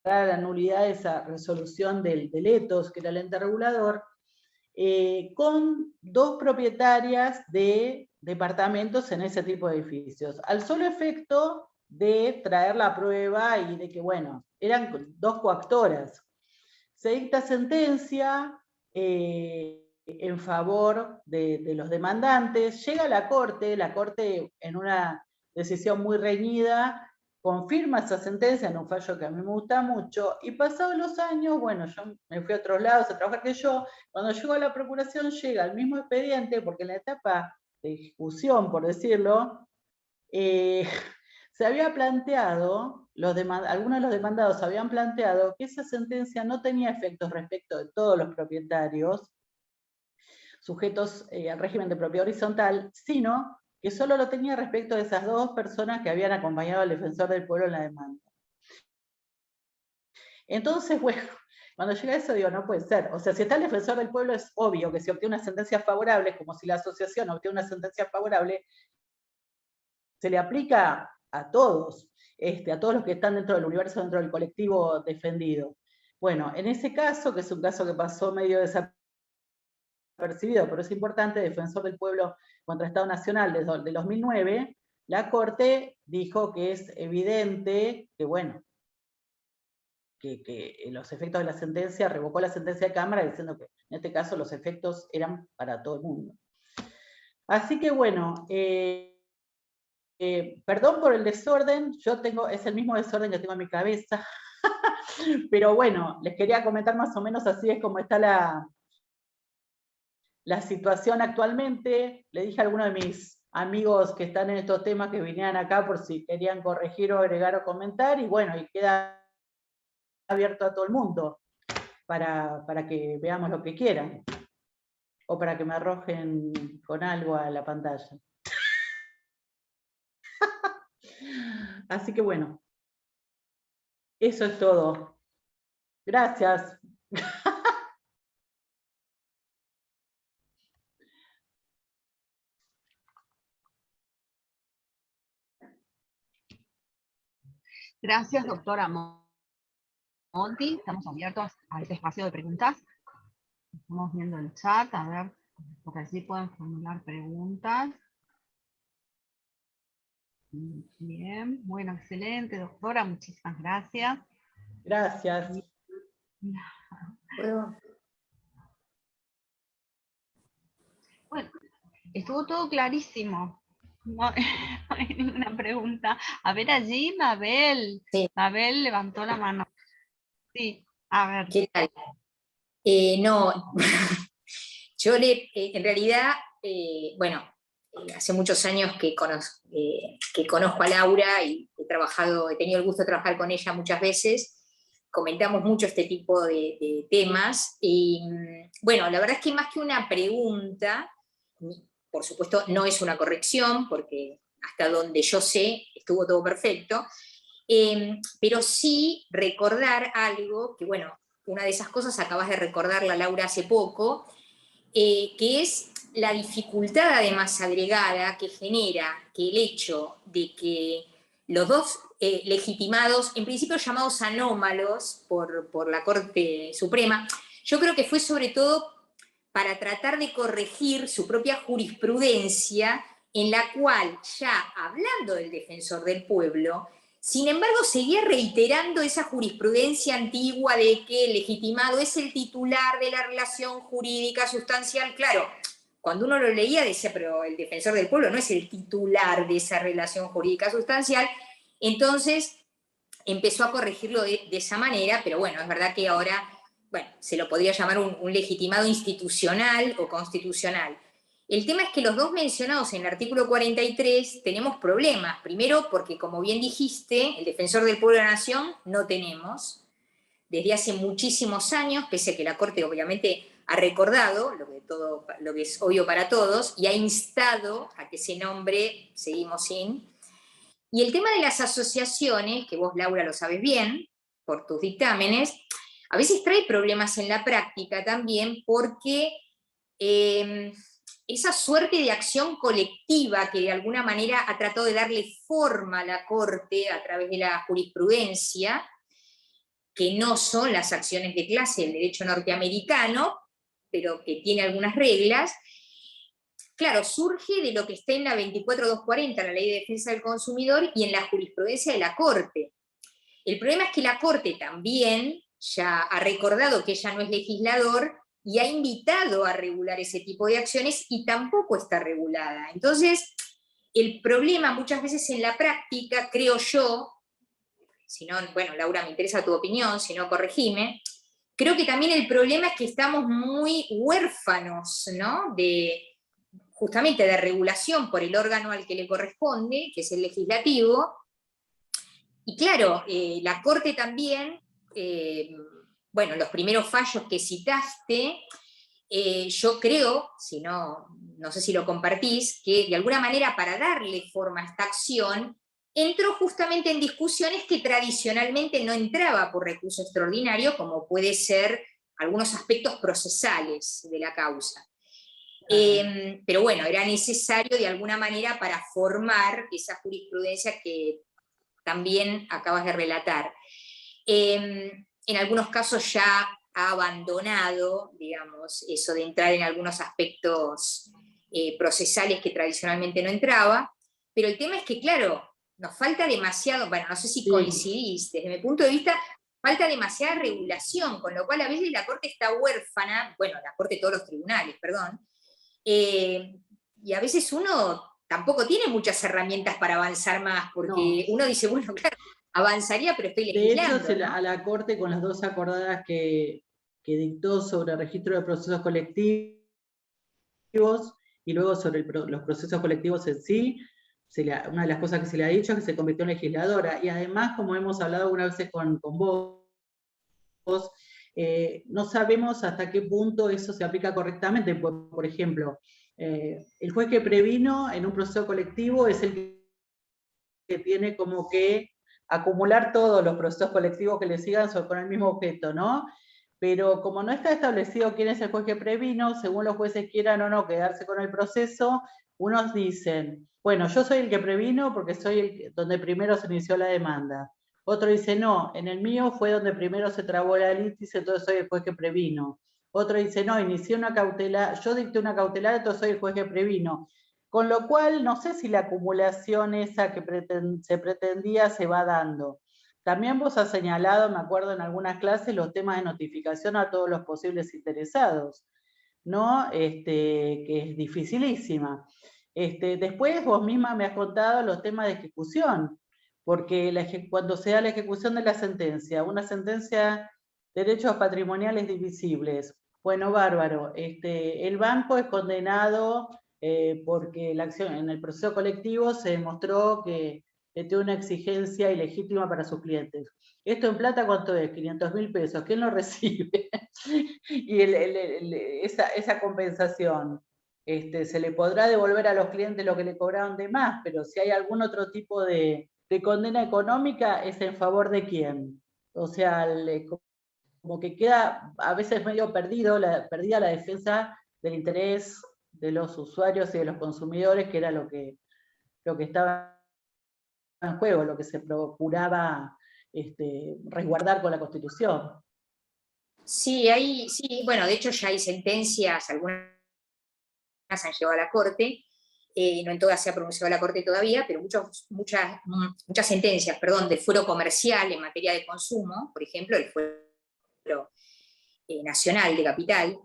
la nulidad de esa resolución del ETOS, que era el ente regulador, con dos propietarias de departamentos en ese tipo de edificios, al solo efecto de traer la prueba y de que, bueno, eran dos coactoras. Se dicta sentencia en favor de los demandantes, llega a la Corte en una decisión muy reñida, confirma esa sentencia en un fallo que a mí me gusta mucho, y pasados los años, bueno, yo me fui a otros lados a trabajar que yo, cuando llego a la Procuración llega el mismo expediente, porque en la etapa de ejecución, por decirlo, se había planteado, algunos de los demandados habían planteado que esa sentencia no tenía efectos respecto de todos los propietarios sujetos al régimen de propiedad horizontal, sino que solo lo tenía respecto de esas dos personas que habían acompañado al defensor del pueblo en la demanda. Entonces, bueno, cuando llega eso digo, no puede ser. O sea, si está el defensor del pueblo es obvio que si obtiene una sentencia favorable, como si la asociación obtiene una sentencia favorable, se le aplica a todos, a todos los que están dentro del universo, dentro del colectivo defendido. Bueno, en ese caso, que es un caso que pasó medio desapercibido, pero es importante, defensor del pueblo contra Estado Nacional de 2009, la Corte dijo que es evidente que, bueno, que los efectos de la sentencia, revocó la sentencia de Cámara diciendo que en este caso los efectos eran para todo el mundo. Así que bueno, perdón por el desorden, es el mismo desorden que tengo en mi cabeza, Pero bueno, les quería comentar más o menos así es como está la situación actualmente. Le dije a algunos de mis amigos que están en estos temas que vinieran acá por si querían corregir o agregar o comentar, y bueno, y queda abierto a todo el mundo para que veamos lo que quieran, o para que me arrojen con algo a la pantalla. Así que bueno, eso es todo. Gracias. Gracias, doctora Monti. Estamos abiertos a este espacio de preguntas. Estamos viendo el chat, a ver, porque así pueden formular preguntas. Bien, bueno, excelente, doctora, muchísimas gracias. Gracias. Bueno, estuvo todo clarísimo. No, no hay ninguna pregunta. A ver allí, Mabel. Sí. Mabel levantó la mano. Sí, a ver. ¿Qué tal? No, yo en realidad, bueno, hace muchos años que conozco a Laura y he tenido el gusto de trabajar con ella muchas veces. Comentamos mucho este tipo de temas. Y bueno, la verdad es que más que una pregunta, por supuesto no es una corrección, porque hasta donde yo sé estuvo todo perfecto, pero sí recordar algo que, bueno, una de esas cosas acabas de recordarla, Laura, hace poco, que es la dificultad además agregada que genera que el hecho de que los dos legitimados, en principio llamados anómalos por la Corte Suprema, yo creo que fue sobre todo para tratar de corregir su propia jurisprudencia, en la cual, ya hablando del defensor del pueblo, sin embargo seguía reiterando esa jurisprudencia antigua de que el legitimado es el titular de la relación jurídica sustancial. Claro, cuando uno lo leía decía, pero el defensor del pueblo no es el titular de esa relación jurídica sustancial. Entonces empezó a corregirlo de esa manera, pero bueno, es verdad que ahora, bueno, se lo podría llamar un legitimado institucional o constitucional. El tema es que los dos mencionados en el artículo 43 tenemos problemas. Primero, porque como bien dijiste, el defensor del pueblo de la nación no tenemos. Desde hace muchísimos años, pese a que la Corte obviamente ha recordado lo que es obvio para todos y ha instado a que ese nombre seguimos sin. Y el tema de las asociaciones, que vos, Laura, lo sabes bien, por tus dictámenes, a veces trae problemas en la práctica también porque esa suerte de acción colectiva que de alguna manera ha tratado de darle forma a la Corte a través de la jurisprudencia, que no son las acciones de clase del derecho norteamericano, pero que tiene algunas reglas, claro, surge de lo que está en la 24240, la Ley de Defensa del Consumidor, y en la jurisprudencia de la Corte. El problema es que la Corte también ya ha recordado que ella no es legislador y ha invitado a regular ese tipo de acciones y tampoco está regulada. Entonces, el problema muchas veces en la práctica, creo yo, si no, bueno, Laura, me interesa tu opinión, si no, corregime, creo que también el problema es que estamos muy huérfanos, ¿no?, justamente de regulación por el órgano al que le corresponde, que es el legislativo. Y claro, la Corte también, bueno, los primeros fallos que citaste, yo creo, si no, no sé si lo compartís, que de alguna manera para darle forma a esta acción, entró justamente en discusiones que tradicionalmente no entraba por recurso extraordinario, como puede ser algunos aspectos procesales de la causa. Pero bueno, era necesario de alguna manera para formar esa jurisprudencia que también acabas de relatar. En algunos casos ya ha abandonado, digamos, eso de entrar en algunos aspectos procesales que tradicionalmente no entraba, pero el tema es que, claro, nos falta demasiado, bueno, no sé si coincidís, desde mi punto de vista, falta demasiada regulación, con lo cual a veces la Corte está huérfana, bueno, la Corte de todos los tribunales, perdón, y a veces uno tampoco tiene muchas herramientas para avanzar más, porque uno dice, bueno, claro, avanzaría, pero estoy De legislando. hecho, ¿no? a la Corte, con las 2 acordadas que dictó sobre el registro de procesos colectivos y luego sobre los procesos colectivos en sí, una de las cosas que se le ha dicho es que se convirtió en legisladora. Y además, como hemos hablado algunas veces con vos, no sabemos hasta qué punto eso se aplica correctamente. Por ejemplo, el juez que previno en un proceso colectivo es el que tiene como que acumular todos los procesos colectivos que le sigan con el mismo objeto, ¿no? Pero como no está establecido quién es el juez que previno, según los jueces quieran o no quedarse con el proceso, unos dicen, bueno, yo soy el que previno porque soy donde primero se inició la demanda. Otro dice, no, en el mío fue donde primero se trabó la litis, entonces soy el juez que previno. Otro dice, no, inicié una cautelar, yo dicté una cautelar, entonces soy el juez que previno. Con lo cual, no sé si la acumulación esa que se pretendía se va dando. También vos has señalado, me acuerdo en algunas clases, los temas de notificación a todos los posibles interesados, ¿no? Que es dificilísima. Después vos misma me has contado los temas de ejecución, porque cuando se da la ejecución de la sentencia, una sentencia de derechos patrimoniales divisibles, bueno, bárbaro, el banco es condenado porque la acción en el proceso colectivo se demostró que tiene una exigencia ilegítima para sus clientes. ¿Esto en plata cuánto es? 500.000 pesos. ¿Quién lo recibe? Y esa compensación, se le podrá devolver a los clientes lo que le cobraron de más, pero si hay algún otro tipo de condena económica, ¿es en favor de quién? O sea, como que queda a veces medio perdida la defensa del interés de los usuarios y de los consumidores, que era lo que estaba en juego, lo que se procuraba resguardar con la Constitución. Sí, sí, bueno, de hecho ya hay sentencias, algunas han llegado a la Corte, no en todas se ha pronunciado la Corte todavía, pero muchas sentencias, del fuero comercial en materia de consumo, por ejemplo, el fuero nacional de capital,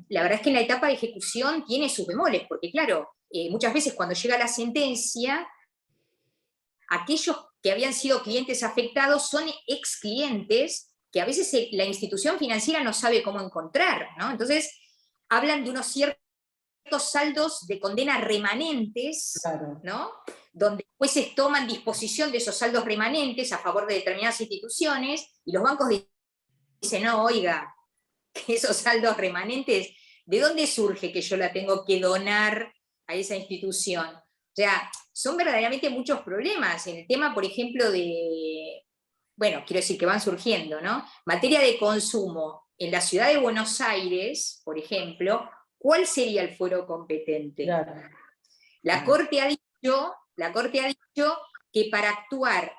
la verdad es que en la etapa de ejecución tiene sus bemoles, porque claro, muchas veces cuando llega la sentencia, aquellos que habían sido clientes afectados son ex clientes que a veces la institución financiera no sabe cómo encontrar, ¿no? Entonces, hablan de unos ciertos saldos de condena remanentes, claro, ¿no? Donde jueces toman disposición de esos saldos remanentes a favor de determinadas instituciones, y los bancos dicen, no, oiga, que esos saldos remanentes, ¿de dónde surge que yo la tengo que donar a esa institución? O sea, son verdaderamente muchos problemas. En el tema, por ejemplo, bueno, quiero decir que van surgiendo, ¿no? Materia de consumo, en la ciudad de Buenos Aires, por ejemplo, ¿cuál sería el fuero competente? claro. La Corte ha dicho que para actuar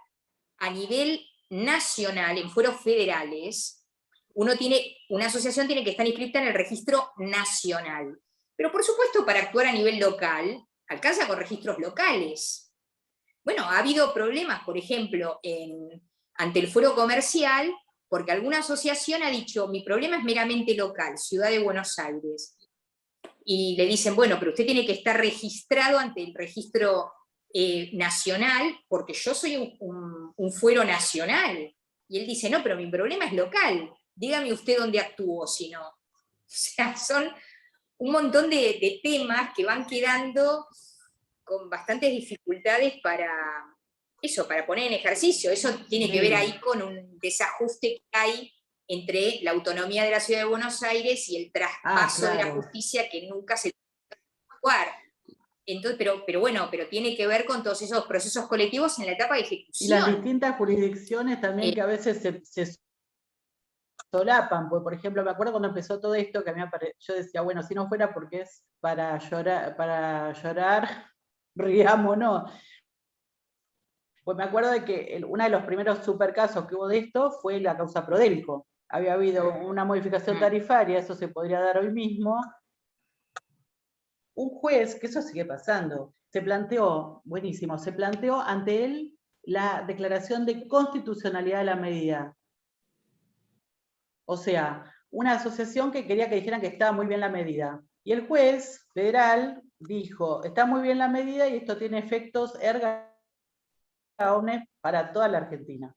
a nivel nacional, en fueros federales, una asociación tiene que estar inscrita en el registro nacional. Pero por supuesto, para actuar a nivel local, alcanza con registros locales. Bueno, ha habido problemas, por ejemplo, ante el fuero comercial, porque alguna asociación ha dicho, mi problema es meramente local, Ciudad de Buenos Aires. Y le dicen, bueno, pero usted tiene que estar registrado ante el registro nacional, porque yo soy un fuero nacional. Y él dice, no, pero mi problema es local, dígame usted dónde actúo, si no. O sea, son un montón de temas que van quedando con bastantes dificultades para poner en ejercicio. Eso tiene que ver ahí con un desajuste que hay entre la autonomía de la Ciudad de Buenos Aires y el traspaso de la justicia que nunca se puede jugar. Entonces, pero tiene que ver con todos esos procesos colectivos en la etapa de ejecución. Y las distintas jurisdicciones también que a veces se solapan, pues, por ejemplo, me acuerdo cuando empezó todo esto, que a mí yo decía, bueno, si no fuera porque es para llorar, riámonos. Pues me acuerdo de que uno de los primeros supercasos que hubo de esto fue la causa Prodelco. Había habido una modificación tarifaria, eso se podría dar hoy mismo. Un juez, que eso sigue pasando, se planteó ante él la declaración de constitucionalidad de la medida. O sea, una asociación que quería que dijeran que estaba muy bien la medida. Y el juez federal dijo, está muy bien la medida y esto tiene efectos erga OMNE para toda la Argentina.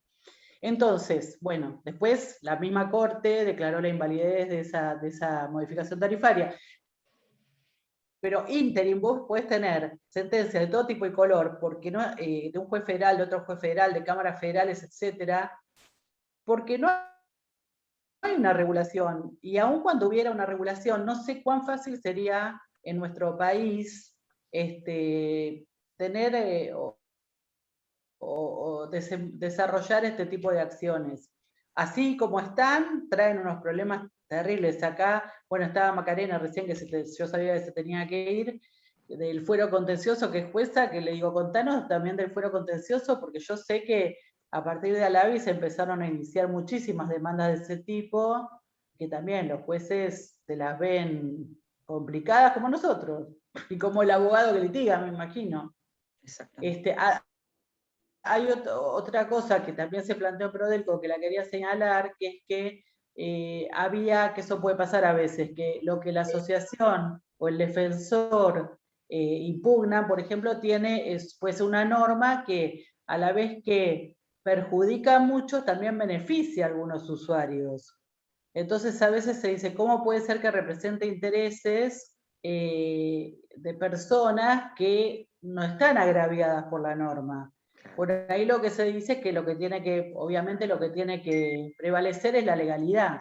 Entonces, bueno, después la misma Corte declaró la invalidez de esa modificación tarifaria. Pero ínterim vos podés tener sentencias de todo tipo y color, porque no, de un juez federal, de otro juez federal, de cámaras federales, etcétera, porque no hay una regulación. Y aun cuando hubiera una regulación, no sé cuán fácil sería en nuestro país tener o desarrollar este tipo de acciones. Así como están, traen unos problemas terribles. Acá, bueno, estaba Macarena recién, que yo sabía que se tenía que ir, del fuero contencioso, que es jueza, que le digo, contanos también del fuero contencioso, porque yo sé que a partir de Alavi se empezaron a iniciar muchísimas demandas de ese tipo, que también los jueces se las ven complicadas como nosotros, y como el abogado que litiga, me imagino. Exactamente. Hay otra cosa que también se planteó en Prodelco, que la quería señalar, que es que que eso puede pasar a veces, que lo que la asociación o el defensor impugnan, por ejemplo, pues una norma que a la vez que perjudica a muchos, también beneficia a algunos usuarios. Entonces a veces se dice, ¿cómo puede ser que represente intereses de personas que no están agraviadas por la norma? Por ahí lo que se dice es que obviamente lo que tiene que prevalecer es la legalidad.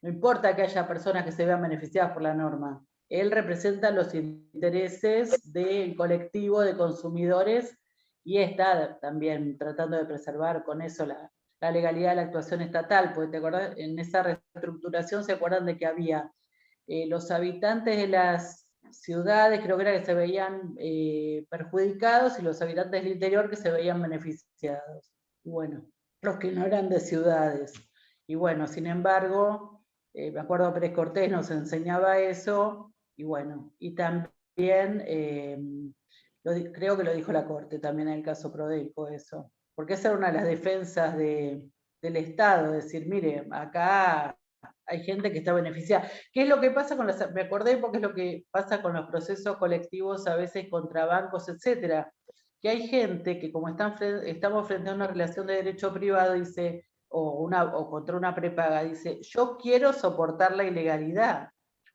No importa que haya personas que se vean beneficiadas por la norma. Él representa los intereses del colectivo de consumidores y está también tratando de preservar con eso la legalidad de la actuación estatal, porque te acordás, en esa reestructuración se acuerdan de que había los habitantes de las ciudades, creo que era que se veían perjudicados, y los habitantes del interior que se veían beneficiados. Y bueno, los que no eran de ciudades. Y bueno, sin embargo, me acuerdo Pérez Cortés nos enseñaba eso, y bueno, y también creo que lo dijo la Corte también en el caso Prodelco eso, porque esa era una de las defensas del Estado, decir, mire, acá hay gente que está beneficiada. ¿Qué es lo que pasa me acordé porque es lo que pasa con los procesos colectivos a veces contra bancos, etcétera, que hay gente que como estamos frente a una relación de derecho privado, dice, o contra una prepaga, dice, yo quiero soportar la ilegalidad,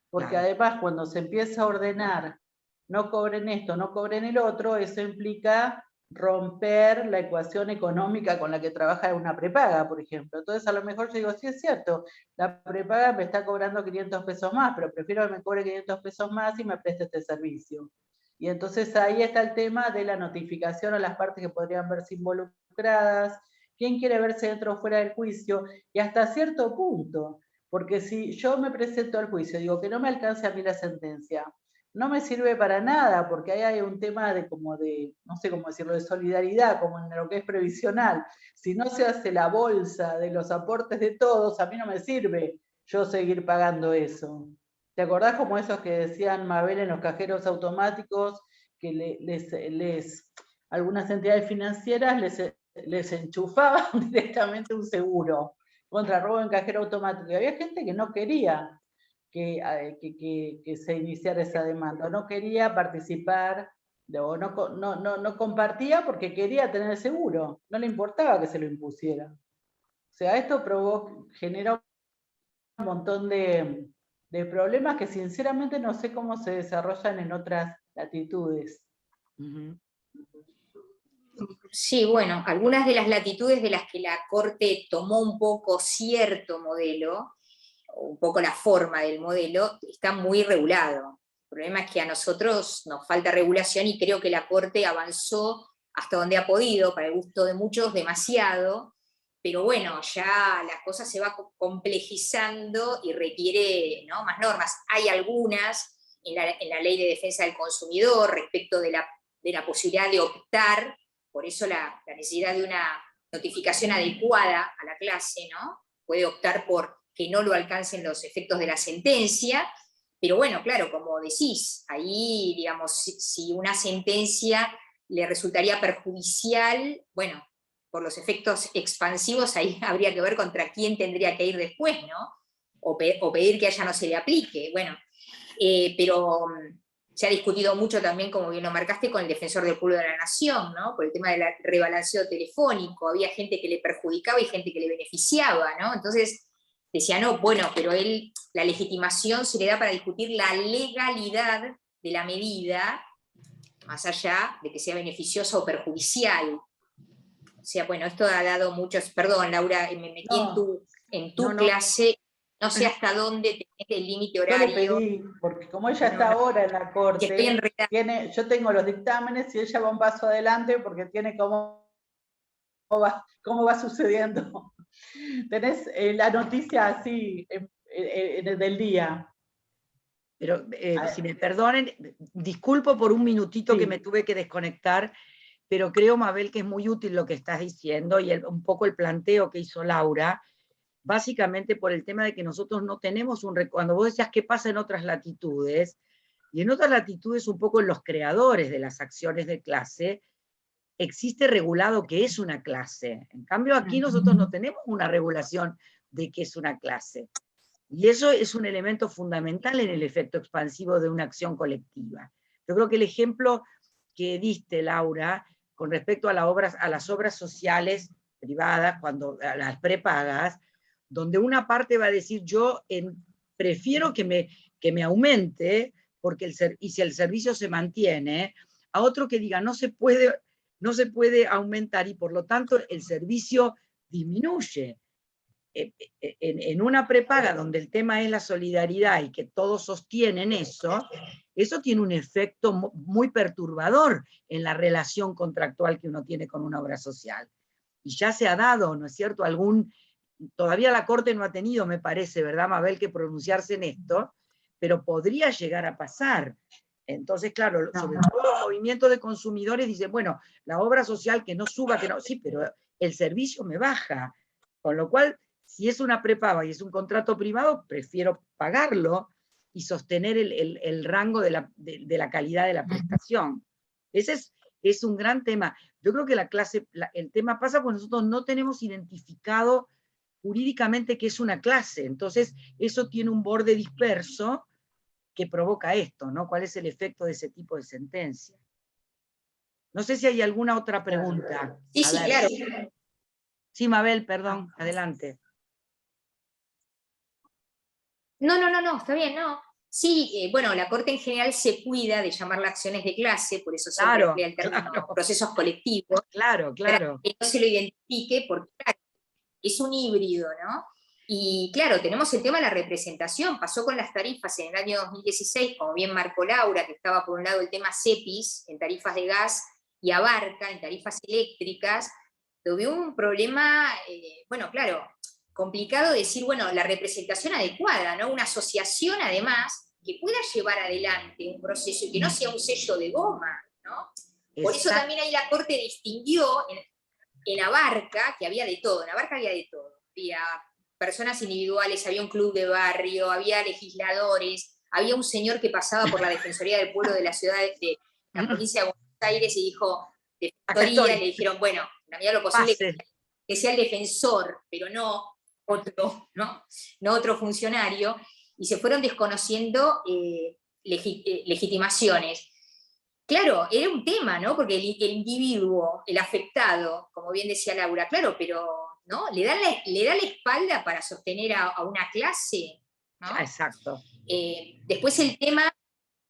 porque Claro. además cuando se empieza a ordenar, no cobren esto, no cobren el otro, eso implica romper la ecuación económica con la que trabaja una prepaga, por ejemplo. Entonces a lo mejor yo digo, sí es cierto, la prepaga me está cobrando 500 pesos más, pero prefiero que me cobre 500 pesos más y me preste este servicio. Y entonces ahí está el tema de la notificación a las partes que podrían verse involucradas, quién quiere verse dentro o fuera del juicio, y hasta cierto punto, porque si yo me presento al juicio, digo que no me alcance a mí la sentencia, no me sirve para nada, porque ahí hay un tema no sé cómo decirlo, de solidaridad, como en lo que es previsional. Si no se hace la bolsa de los aportes de todos, a mí no me sirve yo seguir pagando eso. ¿Te acordás como esos que decían Mabel en los cajeros automáticos, que algunas entidades financieras les enchufaban directamente un seguro contra robo en cajero automático? Y había gente que no quería que se iniciara esa demanda, no quería participar, o no compartía porque quería tener el seguro, no le importaba que se lo impusiera. O sea, esto generó un montón de problemas que sinceramente no sé cómo se desarrollan en otras latitudes. Sí, bueno, algunas de las latitudes de las que la Corte tomó un poco cierto modelo, un poco la forma del modelo, está muy regulado. El problema es que a nosotros nos falta regulación y creo que la Corte avanzó hasta donde ha podido, para el gusto de muchos, demasiado, pero bueno, ya la cosa se va complejizando y requiere, ¿no?, más normas. Hay algunas en la Ley de Defensa del Consumidor respecto de la posibilidad de optar, por eso la necesidad de una notificación adecuada a la clase, ¿no? Puede optar por que no lo alcancen los efectos de la sentencia, pero bueno, claro, como decís, ahí, digamos, si una sentencia le resultaría perjudicial, bueno, por los efectos expansivos, ahí habría que ver contra quién tendría que ir después, ¿no? O pedir que a ella no se le aplique, bueno, pero se ha discutido mucho también, como bien lo marcaste, con el Defensor del Pueblo de la Nación, ¿no? Por el tema del rebalanceo telefónico, había gente que le perjudicaba y gente que le beneficiaba, ¿no? Entonces decía, no, bueno, pero la legitimación se le da para discutir la legalidad de la medida, más allá de que sea beneficiosa o perjudicial. O sea, bueno, esto ha dado muchos, perdón, Laura, me metí en tu clase, no sé hasta dónde tenés el límite horario. Yo le pedí, porque como ella está ahora en la corte, yo tengo los dictámenes y ella va un paso adelante porque tiene cómo va sucediendo. Tenés la noticia así del día. Pero si me perdonen, disculpo por un minutito que me tuve que desconectar, pero creo, Mabel, que es muy útil lo que estás diciendo y un poco el planteo que hizo Laura, básicamente por el tema de que nosotros no tenemos cuando vos decías qué pasa en otras latitudes, y en otras latitudes un poco en los creadores de las acciones de clase, existe regulado qué es una clase. En cambio aquí nosotros no tenemos una regulación de qué es una clase. Y eso es un elemento fundamental en el efecto expansivo de una acción colectiva. Yo creo que el ejemplo que diste, Laura, con respecto a las obras sociales privadas, a las prepagas, donde una parte va a decir, yo prefiero que me aumente, y si el servicio se mantiene, a otro que diga, no se puede aumentar, y por lo tanto el servicio disminuye. En una prepaga donde el tema es la solidaridad y que todos sostienen eso tiene un efecto muy perturbador en la relación contractual que uno tiene con una obra social. Y ya se ha dado, ¿no es cierto?, todavía la Corte no ha tenido, me parece, ¿verdad, Mabel?, que pronunciarse en esto, pero podría llegar a pasar. Entonces, claro, sobre todo los movimientos de consumidores dicen, bueno, la obra social que no suba, sí, pero el servicio me baja, con lo cual, si es una prepaga y es un contrato privado, prefiero pagarlo y sostener el rango de la calidad de la prestación. Ese es un gran tema. Yo creo que el tema pasa porque nosotros no tenemos identificado jurídicamente qué es una clase. Entonces, eso tiene un borde disperso que provoca esto, ¿no? ¿Cuál es el efecto de ese tipo de sentencia? No sé si hay alguna otra pregunta. Sí, claro. Sí, Mabel, perdón, adelante. No, está bien, no. Sí, bueno, la Corte en general se cuida de llamarla acciones de clase, por eso siempre emplea el término procesos colectivos. Claro. Para que no se lo identifique, porque claro, es un híbrido, ¿no? Y claro, tenemos el tema de la representación. Pasó con las tarifas en el año 2016, como bien marcó Laura, que estaba por un lado el tema CEPIS, en tarifas de gas, y Abarca, en tarifas eléctricas, donde hubo un problema, bueno, claro, complicado decir, bueno, la representación adecuada, ¿no? Una asociación, además, que pueda llevar adelante un proceso y que no sea un sello de goma, ¿no? Por eso también ahí la Corte distinguió en Abarca, que había de todo, en Abarca había de todo. Había personas individuales, había un club de barrio, había legisladores, había un señor que pasaba por la Defensoría del Pueblo de la ciudad de la provincia de Buenos Aires y dijo, Defensoría, le dijeron, bueno, en la medida de lo posible que sea el defensor, pero no otro funcionario, y se fueron desconociendo legitimaciones. Claro, era un tema, ¿no? Porque el individuo, el afectado, como bien decía Laura, claro, pero ¿no? le da la espalda para sostener a una clase, ¿no? Exacto. Después el tema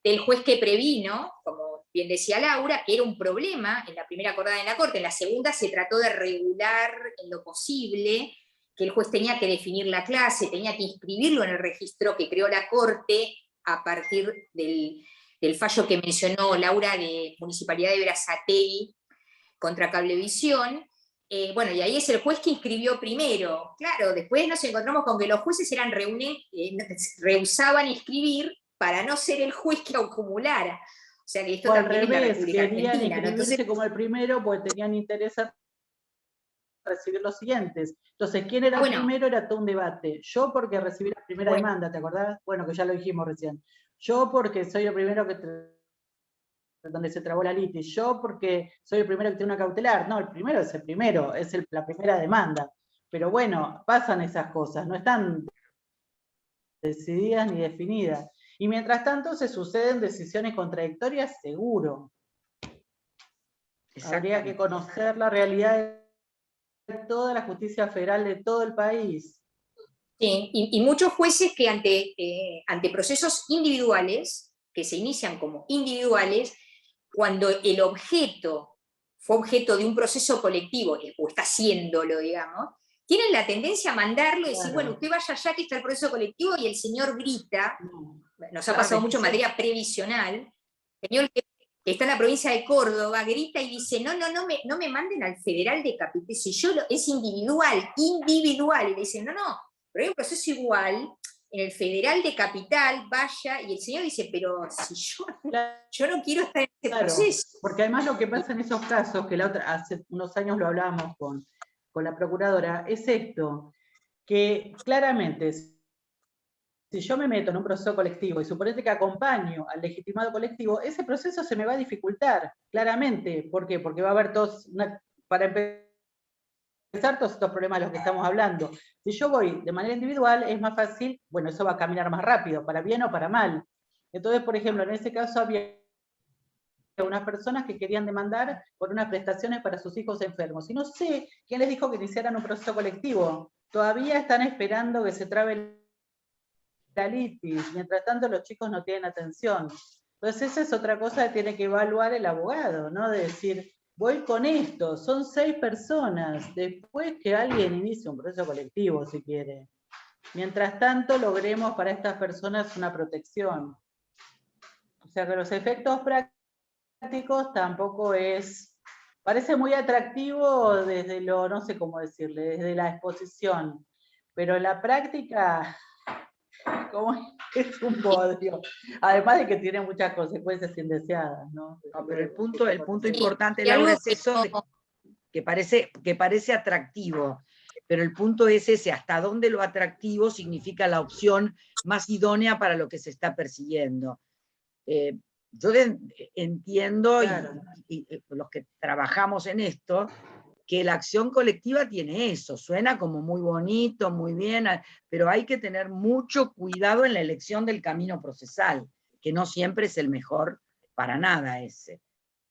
del juez que previno, como bien decía Laura, que era un problema en la primera acordada en la Corte. En la segunda se trató de regular en lo posible, que el juez tenía que definir la clase, tenía que inscribirlo en el registro que creó la Corte a partir del fallo que mencionó Laura de Municipalidad de Berazategui contra Cablevisión. Bueno, y ahí es el juez que inscribió primero. Claro, después nos encontramos con que los jueces rehusaban inscribir para no ser el juez que acumulara. O sea que esto también es la República Argentina. Querían inscribirse como el primero porque tenían interés en recibir los siguientes. Entonces, ¿quién era el primero? Era todo un debate. Yo porque recibí la primera demanda, ¿te acordás? Bueno, que ya lo dijimos recién. Yo porque soy el primero donde se trabó la litis. Yo porque soy el primero que tiene una cautelar. No, el primero es el primero, es la primera demanda. Pero bueno, pasan esas cosas, no están decididas ni definidas. Y mientras tanto se suceden decisiones contradictorias, seguro. Habría que conocer la realidad de toda la justicia federal de todo el país. Sí, y muchos jueces que ante procesos individuales, que se inician como individuales, cuando el objeto fue objeto de un proceso colectivo, o está haciéndolo, digamos, tienen la tendencia a mandarlo y decir, bueno, usted vaya allá que está el proceso colectivo, y el señor grita, nos ha pasado mucho en materia previsional, el señor que está en la provincia de Córdoba grita y dice, no me manden al federal de Capital, si es individual, y le dicen, no, pero hay un proceso igual, en el federal de Capital, vaya, y el señor dice, pero si yo no quiero estar en ese proceso. Porque además lo que pasa en esos casos, que hace unos años lo hablábamos con la procuradora, es esto, que claramente, si yo me meto en un proceso colectivo y suponete que acompaño al legitimado colectivo, ese proceso se me va a dificultar, claramente. ¿Por qué? Porque va a haber para empezar, todos estos problemas de los que estamos hablando. Si yo voy de manera individual, es más fácil, bueno, eso va a caminar más rápido, para bien o para mal. Entonces, por ejemplo, en ese caso había unas personas que querían demandar por unas prestaciones para sus hijos enfermos. Y no sé quién les dijo que iniciaran un proceso colectivo. Todavía están esperando que se trabe la litis. Mientras tanto, los chicos no tienen atención. Entonces, esa es otra cosa que tiene que evaluar el abogado, ¿no? De decir, voy con esto, son 6 personas, después que alguien inicie un proceso colectivo, si quiere. Mientras tanto, logremos para estas personas una protección. O sea, que los efectos prácticos tampoco parece muy atractivo desde no sé cómo decirle, desde la exposición, pero la práctica, como es un bodrio, además de que tiene muchas consecuencias indeseadas, ¿no? No, pero el punto importante, Laura, es eso, que parece atractivo, pero el punto es ese, hasta dónde lo atractivo significa la opción más idónea para lo que se está persiguiendo. Yo entiendo, claro, y los que trabajamos en esto, que la acción colectiva tiene eso, suena como muy bonito, muy bien, pero hay que tener mucho cuidado en la elección del camino procesal, que no siempre es el mejor para nada ese.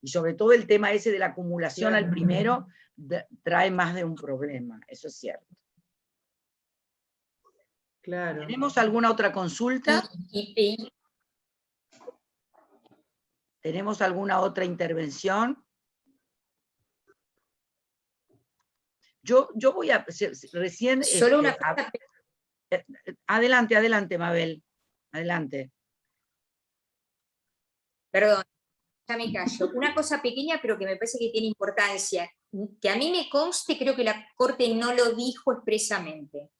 Y sobre todo el tema ese de la acumulación, claro, al primero, trae más de un problema, eso es cierto. Claro. ¿Tenemos alguna otra consulta? ¿Tenemos alguna otra intervención? Yo voy a recién... Solo una cosa. Adelante, Mabel. Adelante. Perdón, ya me callo. Una cosa pequeña, pero que me parece que tiene importancia. Que a mí me conste, creo que la Corte no lo dijo expresamente.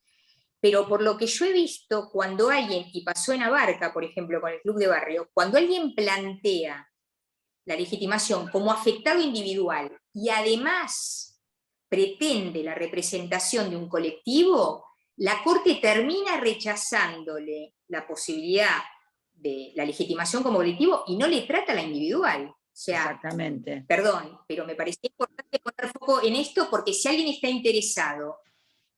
Pero por lo que yo he visto, cuando alguien, y pasó en Abarca, por ejemplo, con el Club de Barrio, cuando alguien plantea la legitimación como afectado individual y además pretende la representación de un colectivo, la Corte termina rechazándole la posibilidad de la legitimación como colectivo y no le trata a la individual. O sea, exactamente. Perdón, pero me parecía importante poner foco en esto porque si alguien está interesado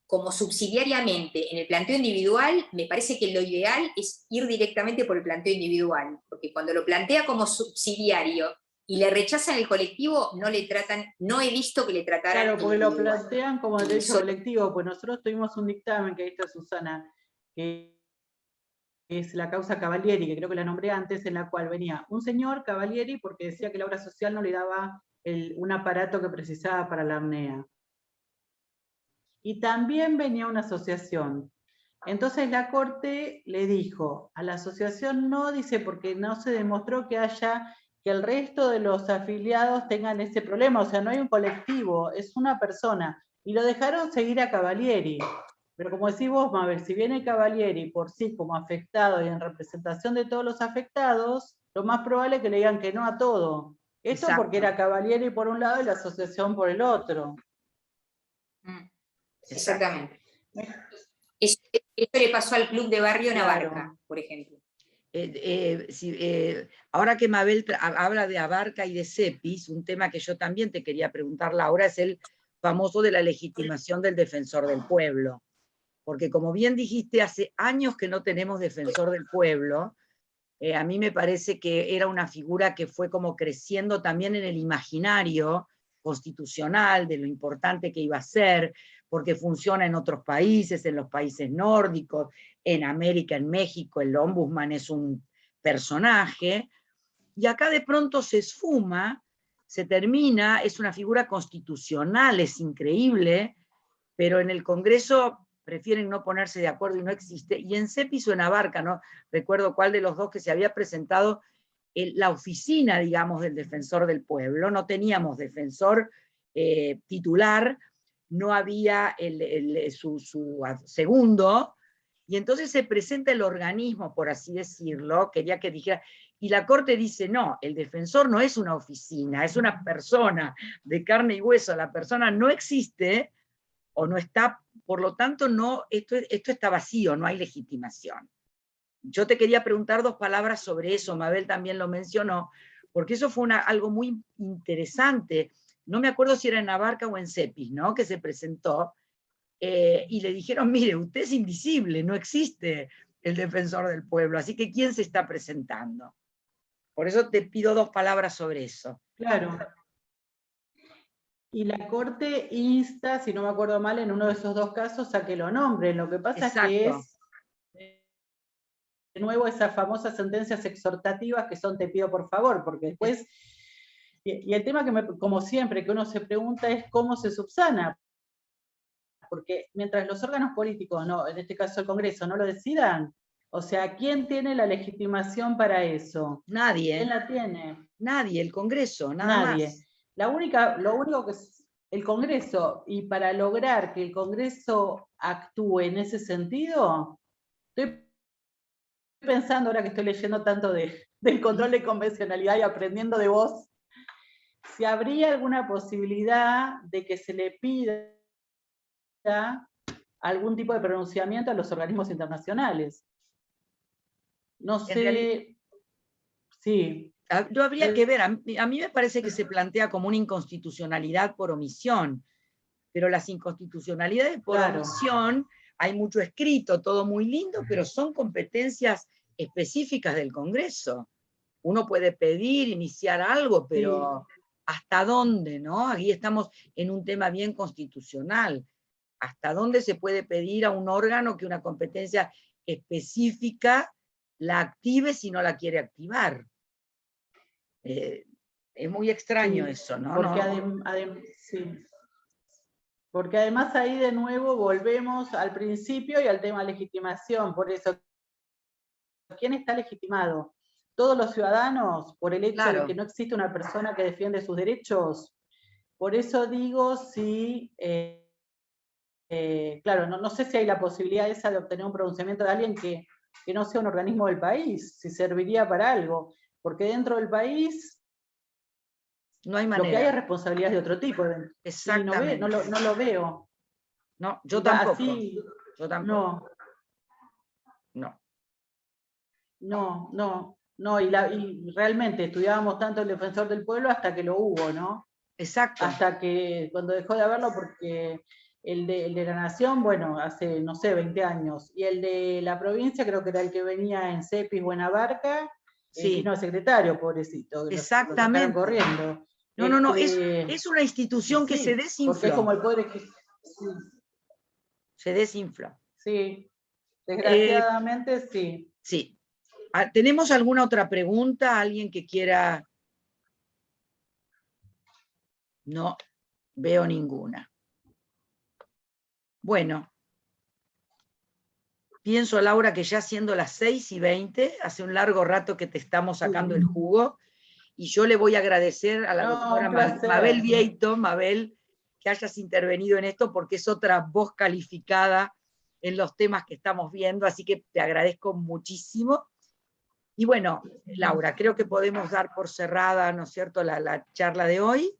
como subsidiariamente en el planteo individual, me parece que lo ideal es ir directamente por el planteo individual, porque cuando lo plantea como subsidiario y le rechazan el colectivo, no he visto que le trataran. Claro, porque lo plantean como derecho colectivo, pues nosotros tuvimos un dictamen que ahí está Susana, que es la causa Cavalieri, que creo que la nombré antes, en la cual venía un señor Cavalieri porque decía que la obra social no le daba un aparato que precisaba para la apnea. Y también venía una asociación. Entonces la Corte le dijo, a la asociación no, dice, porque no se demostró que el resto de los afiliados tengan ese problema, o sea, no hay un colectivo, es una persona. Y lo dejaron seguir a Cavalieri. Pero como decís vos, Mabel, si viene Cavalieri por sí como afectado y en representación de todos los afectados, lo más probable es que le digan que no a todo. Esto exacto, porque era Cavalieri por un lado y la asociación por el otro. Exactamente. Eso le pasó al Club de Barrio en Abarca, por ejemplo. Ahora que Mabel habla de Abarca y de CEPIS, un tema que yo también te quería preguntar, Laura, es el famoso de la legitimación del defensor del pueblo. Porque como bien dijiste, hace años que no tenemos defensor del pueblo, A mí me parece que era una figura que fue como creciendo también en el imaginario constitucional de lo importante que iba a ser, porque funciona en otros países, en los países nórdicos, en América, en México, el ombudsman es un personaje, y acá de pronto se esfuma, se termina, es una figura constitucional, es increíble, pero en el Congreso prefieren no ponerse de acuerdo y no existe, y en Cepis o en Abarca, no recuerdo cuál de los dos, que se había presentado la oficina, digamos, del defensor del pueblo, no teníamos defensor titular, no había su segundo, y entonces se presenta el organismo, por así decirlo, quería que dijera, y la Corte dice, no, el defensor no es una oficina, es una persona de carne y hueso, la persona no existe, o no está, por lo tanto, no, esto está vacío, no hay legitimación. Yo te quería preguntar 2 palabras sobre eso, Mabel también lo mencionó, porque eso fue algo muy interesante. No me acuerdo si era en Abarca o en Cepis, ¿no? Que se presentó, y le dijeron, mire, usted es invisible, no existe el defensor del pueblo, así que ¿quién se está presentando? Por eso te pido 2 palabras sobre eso. Claro. Y la Corte insta, si no me acuerdo mal, en uno de esos 2 casos a que lo nombren. Lo que pasa Exacto. es que es, de nuevo, esas famosas sentencias exhortativas que son te pido por favor, porque después, y el tema que como siempre que uno se pregunta es cómo se subsana, porque mientras los órganos políticos, no, en este caso el Congreso, no lo decidan, o sea, ¿quién tiene la legitimación para eso? Nadie. ¿Quién la tiene? Nadie, el Congreso, nada Nadie. más. Lo único que es el Congreso, y para lograr que el Congreso actúe en ese sentido, estoy pensando ahora que estoy leyendo tanto del control de convencionalidad y aprendiendo de vos, si habría alguna posibilidad de que se le pida algún tipo de pronunciamiento a los organismos internacionales. No sé, sí. No habría que ver, a mí me parece que se plantea como una inconstitucionalidad por omisión, pero las inconstitucionalidades por omisión, hay mucho escrito, todo muy lindo, pero son competencias específicas del Congreso. Uno puede pedir, iniciar algo, pero ¿hasta dónde, no? Aquí estamos en un tema bien constitucional. ¿Hasta dónde se puede pedir a un órgano que una competencia específica la active si no la quiere activar? Es muy extraño eso, ¿no? Porque, sí. Porque además ahí de nuevo volvemos al principio y al tema de legitimación. Por eso, ¿quién está legitimado? ¿Todos los ciudadanos por el hecho de que no existe una persona que defiende sus derechos? Por eso digo, sí, claro, no sé si hay la posibilidad esa de obtener un pronunciamiento de alguien que no sea un organismo del país, si serviría para algo. Porque dentro del país no hay manera. Lo que hay es responsabilidades de otro tipo. Exactamente. Sí, no lo veo. No, yo tampoco. Así, yo tampoco. No, y realmente estudiábamos tanto el defensor del pueblo hasta que lo hubo, ¿no? Exacto. Hasta que cuando dejó de haberlo, porque el de la nación, bueno, hace, no sé, 20 años, y el de la provincia creo que era el que venía en Cepis, Buenabarca, vino el secretario, pobrecito. Exactamente. Lo corriendo. No, es una institución que se desinfló. Porque es como el poder que... Se desinfló. Sí, desgraciadamente sí. Sí. ¿Tenemos alguna otra pregunta? ¿Alguien que quiera? No veo ninguna. Bueno. Pienso, Laura, que ya siendo las 6:20, hace un largo rato que te estamos sacando el jugo, y yo le voy a agradecer a la doctora Mabel Vieito, Mabel, que hayas intervenido en esto, porque es otra voz calificada en los temas que estamos viendo, así que te agradezco muchísimo. Y bueno, Laura, creo que podemos dar por cerrada, ¿no es cierto?, la charla de hoy.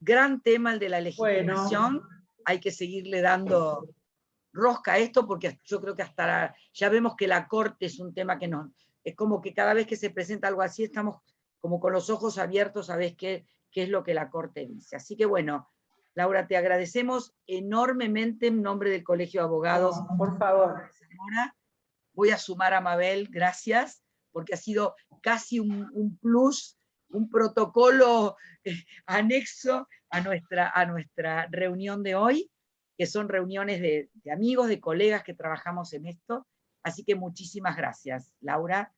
Gran tema el de la legitimación, hay que seguirle dando rosca a esto, porque yo creo que hasta ya vemos que la Corte es un tema que es como que cada vez que se presenta algo así, estamos como con los ojos abiertos a ver qué es lo que la Corte dice. Así que bueno, Laura, te agradecemos enormemente en nombre del Colegio de Abogados. Por favor. Voy a sumar a Mabel, gracias, porque ha sido casi un plus, un protocolo anexo a nuestra reunión de hoy, que son reuniones de amigos, de colegas que trabajamos en esto. Así que muchísimas gracias, Laura.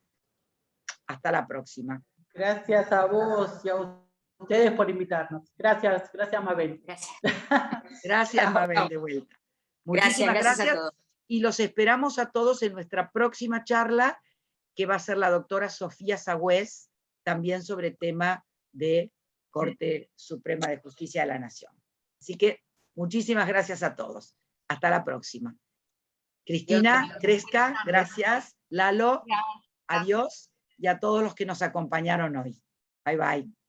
Hasta la próxima. Gracias a vos y a ustedes por invitarnos. Gracias, Mabel. Gracias. Gracias, Mabel, de vuelta. Muchísimas gracias a todos. Y los esperamos a todos en nuestra próxima charla, que va a ser la doctora Sofía Sagüez, también sobre tema de Corte Suprema de Justicia de la Nación. Así que muchísimas gracias a todos. Hasta la próxima. Cristina, Cresca, gracias. Lalo, adiós. Y a todos los que nos acompañaron hoy. Bye, bye.